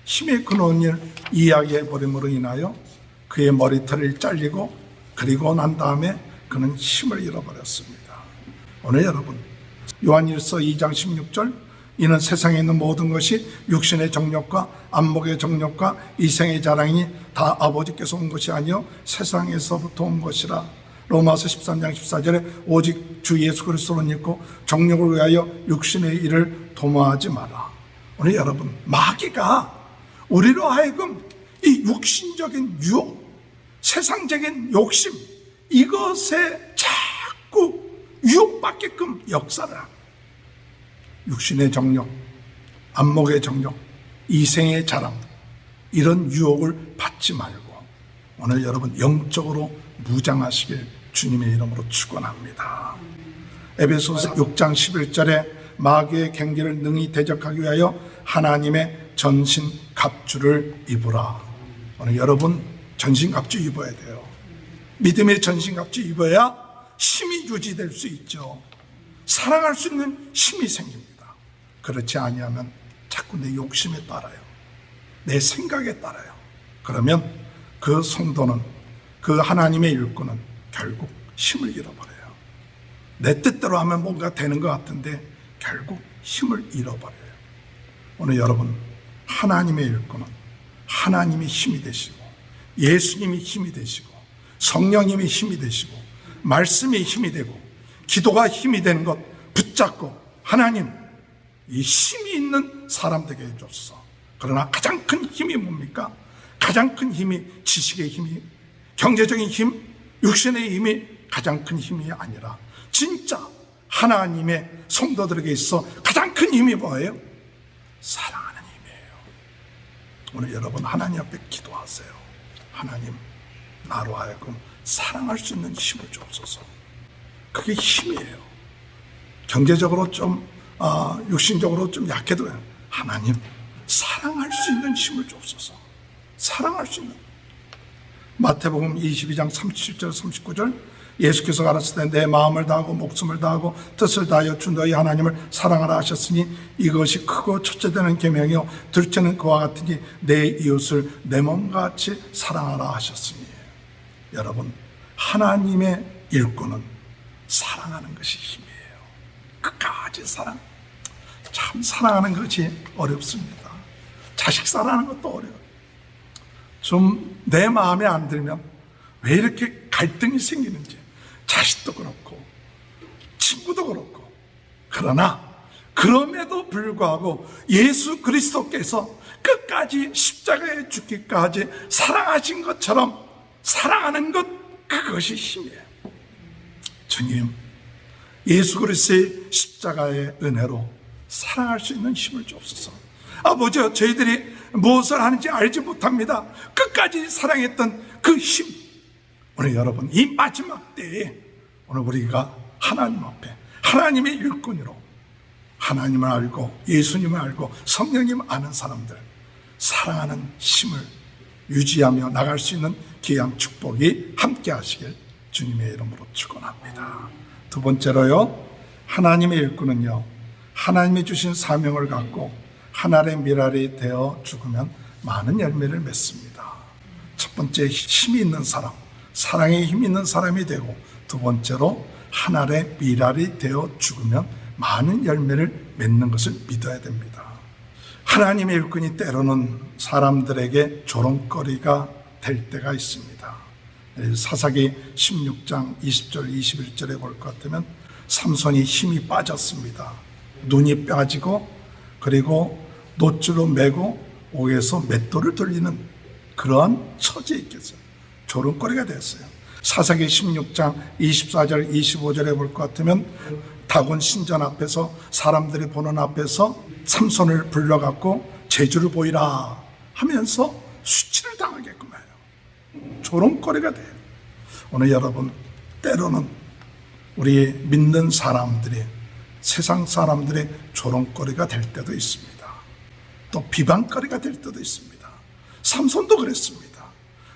힘의 근원을 이야기해버림으로 인하여 그의 머리털을 잘리고 그리고 난 다음에 그는 힘을 잃어버렸습니다. 오늘 여러분, 요한일서 2장 16절 이는 세상에 있는 모든 것이 육신의 정욕과 안목의 정욕과 이생의 자랑이니 다 아버지께서 온 것이 아니요 세상에서부터 온 것이라. 로마서 13장 14절에 오직 주 예수 그리스도를 믿고 정욕을 위하여 육신의 일을 도모하지 마라. 오늘 여러분, 마귀가 우리로 하여금 이 육신적인 유혹, 세상적인 욕심, 이것에 자꾸 유혹받게끔 역사를 합니다. 육신의 정욕, 안목의 정욕, 이생의 자랑, 이런 유혹을 받지 말고 오늘 여러분 영적으로 무장하시길 주님의 이름으로 축원합니다. 에베소서 6장 11절에 마귀의 경계를 능히 대적하기 위하여 하나님의 전신 갑주를 입으라. 오늘 여러분, 전신 갑주 입어야 돼요. 믿음의 전신 갑주 입어야 힘이 유지될 수 있죠. 사랑할 수 있는 힘이 생깁니다. 그렇지 아니하면 자꾸 내 욕심에 따라요. 내 생각에 따라요. 그러면 그 성도는, 그 하나님의 일꾼은 결국 힘을 잃어버려요. 내 뜻대로 하면 뭔가 되는 것 같은데 결국 힘을 잃어버려요. 오늘 여러분, 하나님의 일꾼은 하나님이 힘이 되시고 예수님이 힘이 되시고 성령님이 힘이 되시고 말씀이 힘이 되고 기도가 힘이 되는 것 붙잡고 하나님, 이 힘이 있는 사람 되게 해주옵소서. 그러나 가장 큰 힘이 뭡니까? 가장 큰 힘이 지식의 힘이, 경제적인 힘, 육신의 힘이 가장 큰 힘이 아니라 진짜 하나님의 성도들에게 있어 가장 큰 힘이 뭐예요? 사랑하는 힘이에요. 오늘 여러분, 하나님 앞에 기도하세요. 하나님, 나로 하여금 사랑할 수 있는 힘을 주옵소서. 그게 힘이에요. 경제적으로 좀 육신적으로 좀 약해도 하나님, 사랑할 수 있는 힘을 주옵소서. 사랑할 수 있는. 마태복음 22장 37절 39절 예수께서 가르치되 내 마음을 다하고 목숨을 다하고 뜻을 다하여 주 너희 하나님을 사랑하라 하셨으니 이것이 크고 첫째 되는 계명이요 둘째는 그와 같으니 내 이웃을 내 몸같이 사랑하라 하셨으니. 여러분, 하나님의 일꾼은 사랑하는 것이 힘이에요. 끝까지 사랑. 참 사랑하는 것이 어렵습니다. 자식 사랑하는 것도 어려워요. 좀 내 마음에 안 들면 왜 이렇게 갈등이 생기는지, 자식도 그렇고 친구도 그렇고. 그러나 그럼에도 불구하고 예수 그리스도께서 끝까지 십자가에 죽기까지 사랑하신 것처럼 사랑하는 것, 그것이 힘이에요. 주님, 예수 그리스도의 십자가의 은혜로 사랑할 수 있는 힘을 주옵소서. 아버지여, 저희들이 무엇을 하는지 알지 못합니다. 끝까지 사랑했던 그 힘, 오늘 여러분 이 마지막 때에 오늘 우리가 하나님 앞에 하나님의 일꾼으로 하나님을 알고 예수님을 알고 성령님을 아는 사람들, 사랑하는 힘을 유지하며 나갈 수 있는 귀한 축복이 함께 하시길 주님의 이름으로 축원합니다. 두 번째로요, 하나님의 일꾼은요, 하나님이 주신 사명을 갖고 하나님의 미랄이 되어 죽으면 많은 열매를 맺습니다. 첫 번째, 힘이 있는 사람, 사랑에 힘 있는 사람이 되고, 두 번째로 하나님의 미랄이 되어 죽으면 많은 열매를 맺는 것을 믿어야 됩니다. 하나님의 일꾼이 때로는 사람들에게 조롱거리가 될 때가 있습니다. 사사기 16장 20절 21절에 볼 것 같으면 삼손이 힘이 빠졌습니다. 눈이 빠지고 그리고 노줄로 매고 옥에서 맷돌을 돌리는 그러한 처지에 있겠어요. 조롱거리가 됐어요. 사사기 16장 24절 25절에 볼 것 같으면 다곤 신전 앞에서 사람들이 보는 앞에서 삼손을 불러갖고 재주를 보이라 하면서 수치를 당하게끔 해요. 조롱거리가 돼요. 오늘 여러분, 때로는 우리 믿는 사람들이 세상 사람들의 조롱거리가 될 때도 있습니다. 또 비방거리가 될 때도 있습니다. 삼손도 그랬습니다.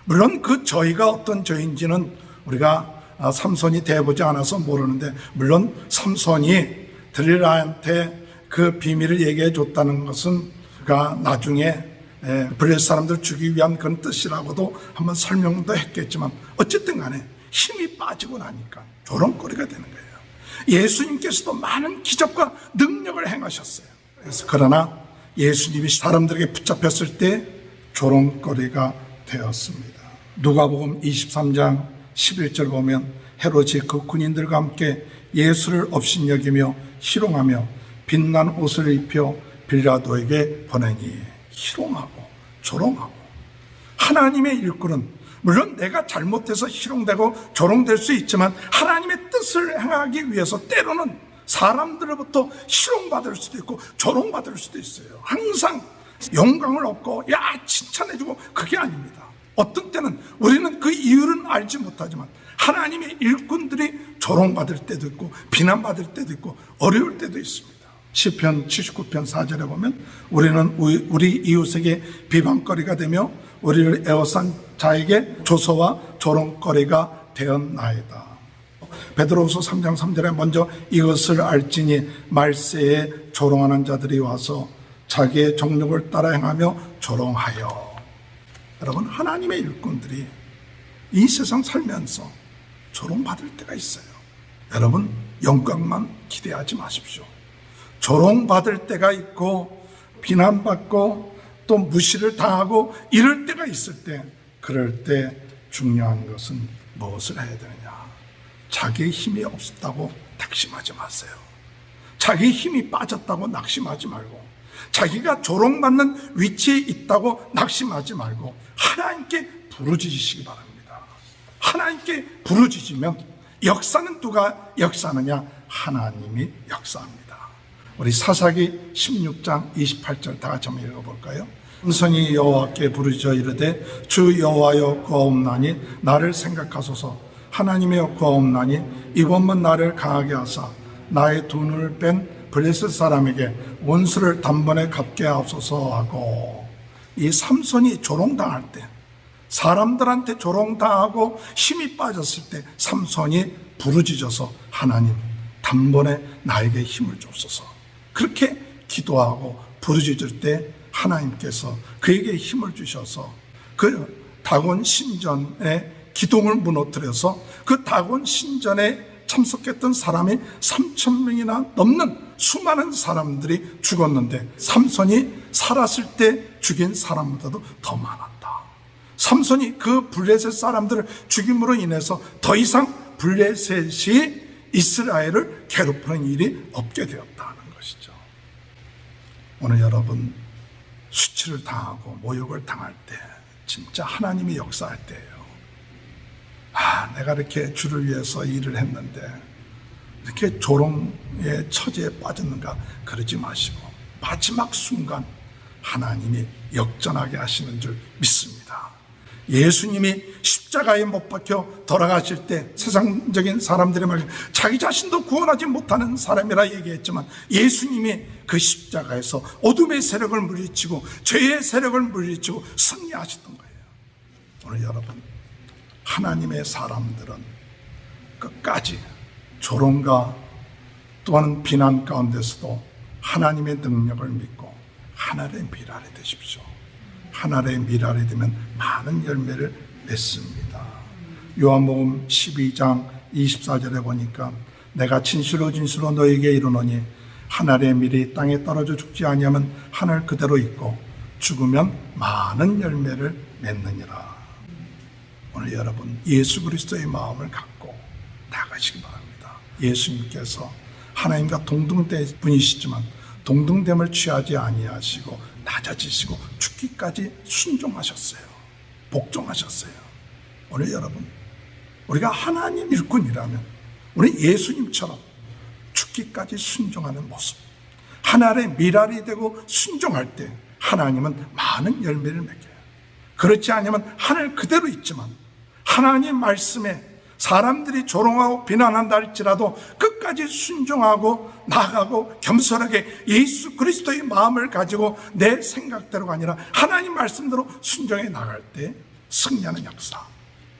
물론 그 저희가 어떤 저인지는 우리가 삼손이 돼보지 않아서 모르는데, 물론 삼손이 들릴라한테 그 비밀을 얘기해 줬다는 것은 그가 나중에 블레셋 사람들 죽이기 위한 그런 뜻이라고도 한번 설명도 했겠지만, 어쨌든 간에 힘이 빠지고 나니까 조롱거리가 되는 거예요. 예수님께서도 많은 기적과 능력을 행하셨어요. 그래서 그러나 예수님이 사람들에게 붙잡혔을 때 조롱거리가 되었습니다. 누가복음 23장 11절 보면 헤롯이 그 군인들과 함께 예수를 업신여기며 희롱하며 빛난 옷을 입혀 빌라도에게 보내니, 희롱하고 조롱하고. 하나님의 일꾼은 물론 내가 잘못해서 희롱되고 조롱될 수 있지만 하나님의 뜻을 행하기 위해서 때로는 사람들로부터 희롱받을 수도 있고 조롱받을 수도 있어요. 항상 영광을 얻고 야 칭찬해주고 그게 아닙니다. 어떤 때는 우리는 그 이유는 알지 못하지만 하나님의 일꾼들이 조롱받을 때도 있고 비난받을 때도 있고 어려울 때도 있습니다. 시편 79편 4절에 보면 우리는 우리 이웃에게 비방거리가 되며 우리를 에워싼 자에게 조소와 조롱거리가 되었나이다. 베드로후서 3장 3절에 먼저 이것을 알지니 말세에 조롱하는 자들이 와서 자기의 정욕을 따라 행하며 조롱하여. 여러분, 하나님의 일꾼들이 이 세상 살면서 조롱받을 때가 있어요. 여러분, 영광만 기대하지 마십시오. 조롱받을 때가 있고 비난받고 또 무시를 당하고 이럴 때가 있을 때, 그럴 때 중요한 것은 무엇을 해야 되느냐? 자기의 힘이 없었다고 낙심하지 마세요. 자기의 힘이 빠졌다고 낙심하지 말고, 자기가 조롱받는 위치에 있다고 낙심하지 말고 하나님께 부르짖으시기 바랍니다. 하나님께 부르짖으면 역사는 누가 역사하느냐? 하나님이 역사합니다. 우리 사사기 16장 28절 다 같이 한번 읽어볼까요? 삼손이 여호와께 부르짖어 이르되 주 여호와여 구하옵나니 나를 생각하소서. 하나님의 구하옵나니 이번만 나를 강하게 하사 나의 두 눈을 뺀 블레셋 사람에게 원수를 단번에 갚게 하옵소서 하고. 이 삼손이 조롱당할 때, 사람들한테 조롱당하고 힘이 빠졌을 때 삼손이 부르짖어서 하나님 단번에 나에게 힘을 주옵소서. 그렇게 기도하고 부르짖을 때 하나님께서 그에게 힘을 주셔서 그 다곤 신전에 기둥을 무너뜨려서 그 다곤 신전에 참석했던 사람이 3,000명이나 넘는 수많은 사람들이 죽었는데 삼손이 살았을 때 죽인 사람보다도 더 많았다. 삼손이 그 블레셋 사람들을 죽임으로 인해서 더 이상 블레셋이 이스라엘을 괴롭히는 일이 없게 되었다는 것이죠. 오늘 여러분, 수치를 당하고 모욕을 당할 때 진짜 하나님이 역사할 때예요. 내가 이렇게 주를 위해서 일을 했는데 이렇게 조롱의 처지에 빠졌는가, 그러지 마시고 마지막 순간 하나님이 역전하게 하시는 줄 믿습니다. 예수님이 십자가에 못 박혀 돌아가실 때 세상적인 사람들의 말, 자기 자신도 구원하지 못하는 사람이라 얘기했지만 예수님이 그 십자가에서 어둠의 세력을 물리치고 죄의 세력을 물리치고 승리하셨던 거예요. 오늘 여러분, 하나님의 사람들은 끝까지 조롱과 또한 비난 가운데서도 하나님의 능력을 믿고 하늘의 미랄이 되십시오. 하늘의 미랄이 되면 많은 열매를 맺습니다. 요한복음 12장 24절에 보니까 내가 진실로 진실로 너에게 이르노니 하늘의 밀이 땅에 떨어져 죽지 아니하면 하늘 그대로 있고 죽으면 많은 열매를 맺느니라. 오늘 여러분, 예수 그리스도의 마음을 갖고 나가시기 바랍니다. 예수님께서 하나님과 동등된 분이시지만 동등됨을 취하지 아니하시고 낮아지시고 죽기까지 순종하셨어요. 복종하셨어요. 오늘 여러분, 우리가 하나님 일꾼이라면 우리 예수님처럼 죽기까지 순종하는 모습, 하늘의 미랄이 되고 순종할 때 하나님은 많은 열매를 맺겨요. 그렇지 않으면 하늘 그대로 있지만 하나님 말씀에 사람들이 조롱하고 비난한다 할지라도 끝까지 순종하고 나아가고 겸손하게 예수 그리스도의 마음을 가지고 내 생각대로가 아니라 하나님 말씀대로 순종해 나갈 때 승리하는 역사,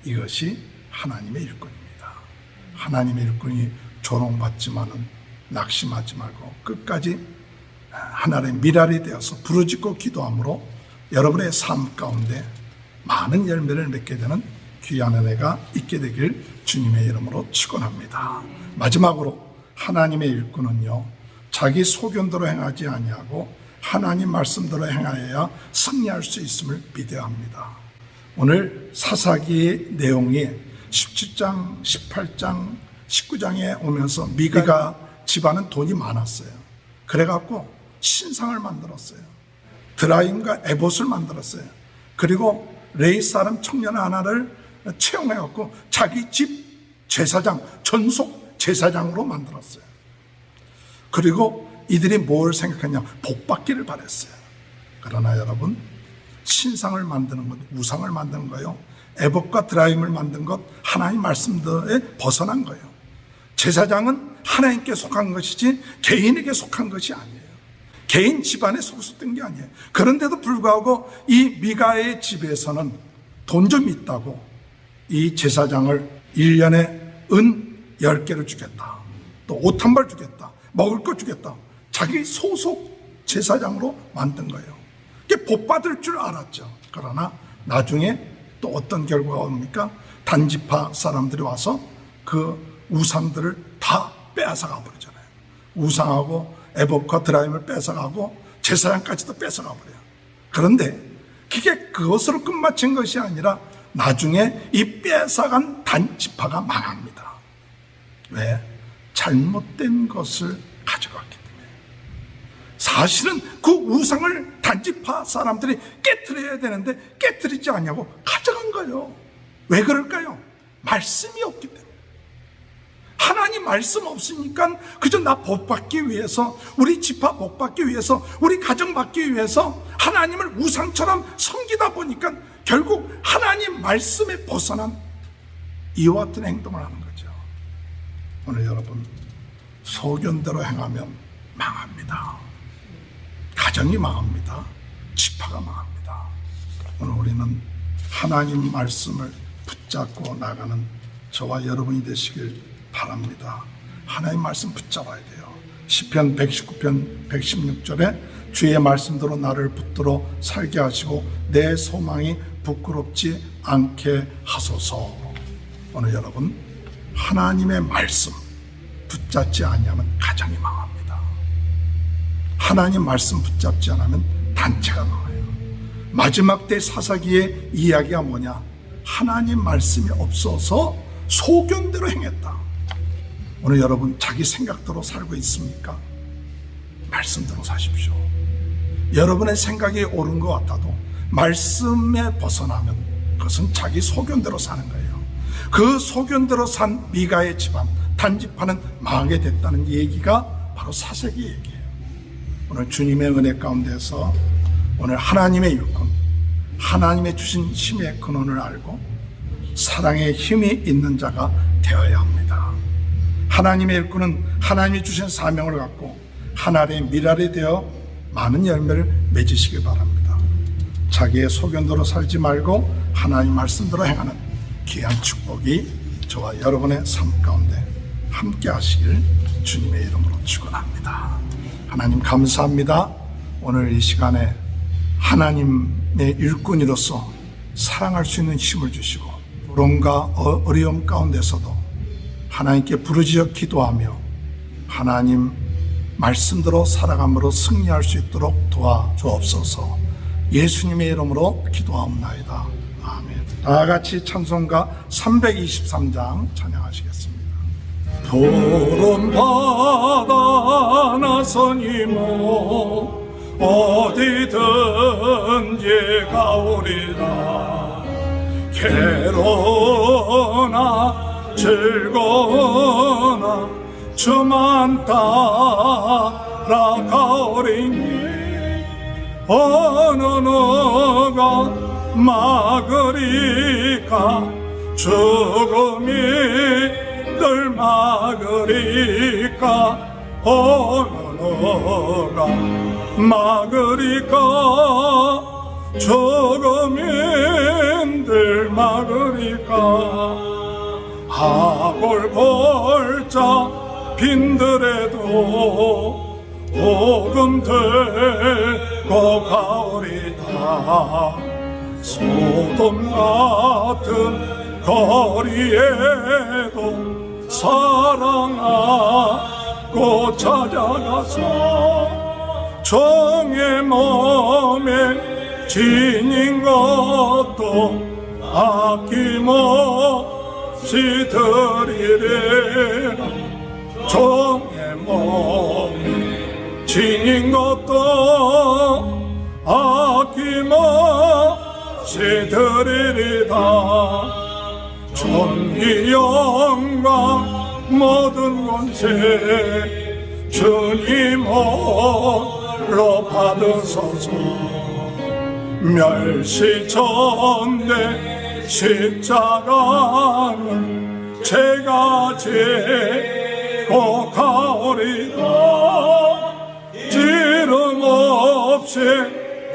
이것이 하나님의 일꾼입니다. 하나님의 일꾼이 조롱받지만은 낙심하지 말고 끝까지 하나님의 미랄이 되어서 부르짖고 기도함으로 여러분의 삶 가운데 많은 열매를 맺게 되는 귀한 은혜가 있게 되길 주님의 이름으로 축원합니다. 마지막으로 하나님의 일꾼은요, 자기 소견대로 행하지 아니하고 하나님 말씀대로 행하여야 승리할 수 있음을 믿어야 합니다. 오늘 사사기의 내용이 17장, 18장, 19장에 오면서 미가 집안은 돈이 많았어요. 그래갖고 신상을 만들었어요. 드라임과 에봇을 만들었어요. 그리고 레이 사람 청년 하나를 채용해갖고 자기 집 제사장, 전속 제사장으로 만들었어요. 그리고 이들이 뭘 생각했냐, 복받기를 바랬어요. 그러나 여러분, 신상을 만드는 것, 우상을 만드는 거요, 에봇과 드라임을 만든 것, 하나님 말씀대로에 벗어난 거예요. 제사장은 하나님께 속한 것이지 개인에게 속한 것이 아니에요. 개인 집안에 속속된 게 아니에요. 그런데도 불구하고 이 미가의 집에서는 돈 좀 있다고 이 제사장을 1년에 은 10개를 주겠다, 또 옷 한 벌 주겠다, 먹을 거 주겠다, 자기 소속 제사장으로 만든 거예요. 이게 복 받을 줄 알았죠. 그러나 나중에 또 어떤 결과가 옵니까? 단지파 사람들이 와서 그 우상들을 다 빼앗아가 버리잖아요. 우상하고 에봇과 드라임을 뺏어가고 제사장까지도 뺏어가 버려요. 그런데 그것으로 끝마친 것이 아니라 나중에 이 뺏어간 단지파가 망합니다. 왜? 잘못된 것을 가져갔기 때문에. 사실은 그 우상을 단지파 사람들이 깨트려야 되는데 깨트리지 않냐고 가져간 거예요. 왜 그럴까요? 말씀이 없기 때문에. 하나님 말씀 없으니까 그저 나 복 받기 위해서, 우리 집화 복 받기 위해서, 우리 가정 받기 위해서 하나님을 우상처럼 섬기다 보니까 결국 하나님 말씀에 벗어난 이와 같은 행동을 하는 거죠. 오늘 여러분, 소견대로 행하면 망합니다. 가정이 망합니다. 집화가 망합니다. 오늘 우리는 하나님 말씀을 붙잡고 나가는 저와 여러분이 되시길 바랍니다. 하나님 말씀 붙잡아야 돼요. 시편 119편 116절에 주의 말씀대로 나를 붙들어 살게 하시고 내 소망이 부끄럽지 않게 하소서. 오늘 여러분, 하나님의 말씀 붙잡지 아니하면 가정이 망합니다. 하나님 말씀 붙잡지 않으면 단체가 망해요. 마지막 때 사사기의 이야기가 뭐냐? 하나님 말씀이 없어서 소견대로 행했다. 오늘 여러분, 자기 생각대로 살고 있습니까? 말씀대로 사십시오. 여러분의 생각이 옳은 것 같아도 말씀에 벗어나면 그것은 자기 소견대로 사는 거예요. 그 소견대로 산 미가의 집안, 단집안은 망하게 됐다는 얘기가 바로 사세기 얘기예요. 오늘 주님의 은혜 가운데서 오늘 하나님의 일꾼, 하나님의 주신 힘의 근원을 알고 사랑의 힘이 있는 자가 되어야 합니다. 하나님의 일꾼은 하나님이 주신 사명을 갖고 하나님의 미랄이 되어 많은 열매를 맺으시길 바랍니다. 자기의 소견대로 살지 말고 하나님 말씀대로 행하는 귀한 축복이 저와 여러분의 삶 가운데 함께 하시길 주님의 이름으로 축원합니다. 하나님 감사합니다. 오늘 이 시간에 하나님의 일꾼으로서 사랑할 수 있는 힘을 주시고 불온과 어려움 가운데서도 하나님께 부르짖어 기도하며 하나님 말씀대로 살아감으로 승리할 수 있도록 도와주옵소서. 예수님의 이름으로 기도하옵나이다. 아멘. 다 같이 찬송가 323장 찬양하시겠습니다. 푸른 바다 나서니모 어디든지 가오리라. 괴로나 즐거나 주만 따라가오리니 어느 누가 막으리까 죽음이 늘 막으리까 어느 누가 막으리까 죽음이 늘 막으리까 하골골자 빈들에도 복음 들고 가오리다. 소돔 같은 거리에도 사랑하고 찾아가서 종의 몸에 지닌 것도 아낌없이 드리리라. 종의 몸에 지닌 것도 아낌없이 드리리다. 존귀 영광 모든 권세 주님 홀로 받으소서. 멸시전대 십자가는 제가 지고 가오리다. 지름 없이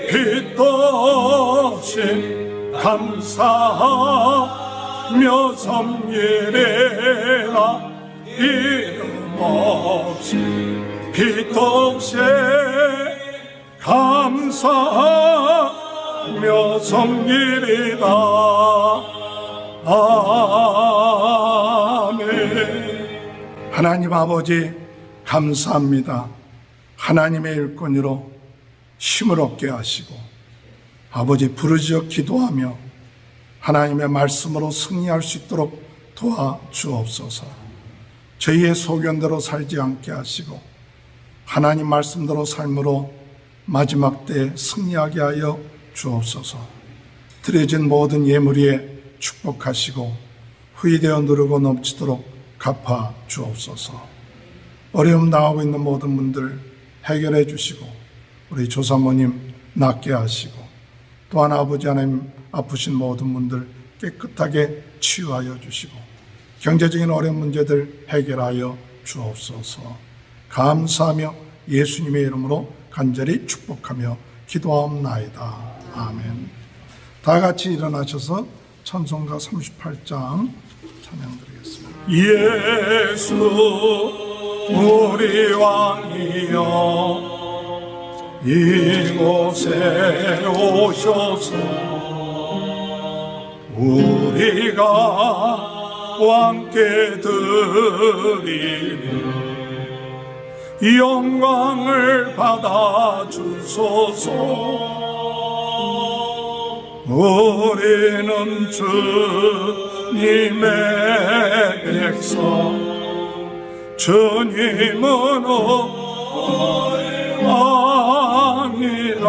빛도 없이 감사하며 섬기리라. 이름 없이 빛도 없이 감사하며 섬기리라. 아멘. 하나님 아버지 감사합니다. 하나님의 일꾼으로 힘을 얻게 하시고 아버지 부르짖어 기도하며 하나님의 말씀으로 승리할 수 있도록 도와주옵소서. 저희의 소견대로 살지 않게 하시고 하나님 말씀대로 삶으로 마지막 때에 승리하게 하여 주옵소서. 드려진 모든 예물 위에 축복하시고 후이되어 누르고 넘치도록 갚아 주옵소서. 어려움 당하고 있는 모든 분들 해결해 주시고 우리 조사모님 낫게 하시고 또한 아버지 하나님 아프신 모든 분들 깨끗하게 치유하여 주시고 경제적인 어려운 문제들 해결하여 주옵소서. 감사하며 예수님의 이름으로 간절히 축복하며 기도하옵나이다. 아멘. 다 같이 일어나셔서 찬송가 38장 찬양드리겠습니다. 예수 우리 왕이여 이곳에 오셔서 우리가 왕께 드리리 영광을 받아 주소서. 우리는 주님의 백성, 주님은 왕이라.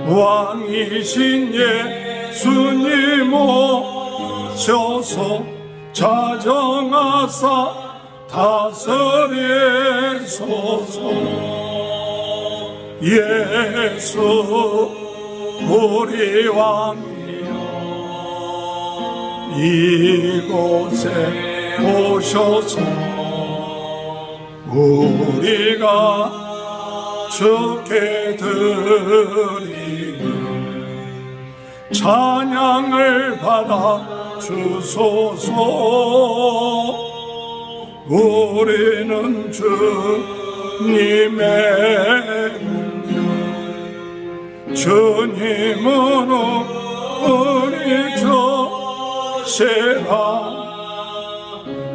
왕이신 예수님 오셔서 자정하사 다스리소서. 예수 우리 왕이여 이곳에 오셔서 우리가 주께 드리는 찬양을 받아 주소서. 우리는 주님의 주님은 우리 주시라.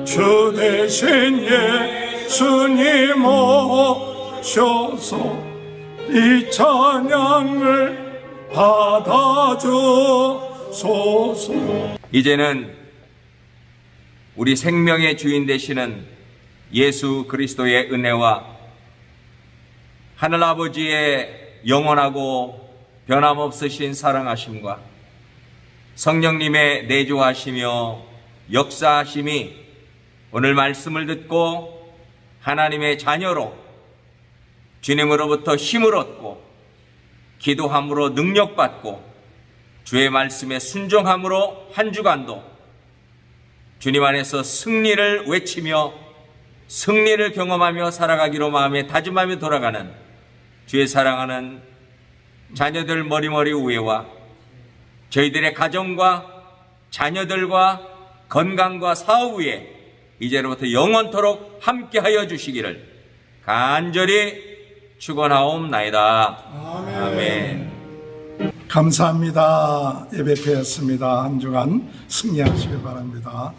주 대신 예수님 오셔서 이 찬양을 받아주소서. 이제는 우리 생명의 주인 되시는 예수 그리스도의 은혜와 하늘아버지의 영원하고 변함없으신 사랑하심과 성령님의 내주하시며 역사하심이 오늘 말씀을 듣고 하나님의 자녀로 주님으로부터 힘을 얻고 기도함으로 능력받고 주의 말씀에 순종함으로 한 주간도 주님 안에서 승리를 외치며 승리를 경험하며 살아가기로 마음에 다짐하며 돌아가는 주의 사랑하는 자녀들 머리머리 위에와 저희들의 가정과 자녀들과 건강과 사업 위에 이제로부터 영원토록 함께하여 주시기를 간절히 축원하옵나이다. 아멘. 감사합니다. 예배 드렸습니다. 한 주간 승리하시길 바랍니다.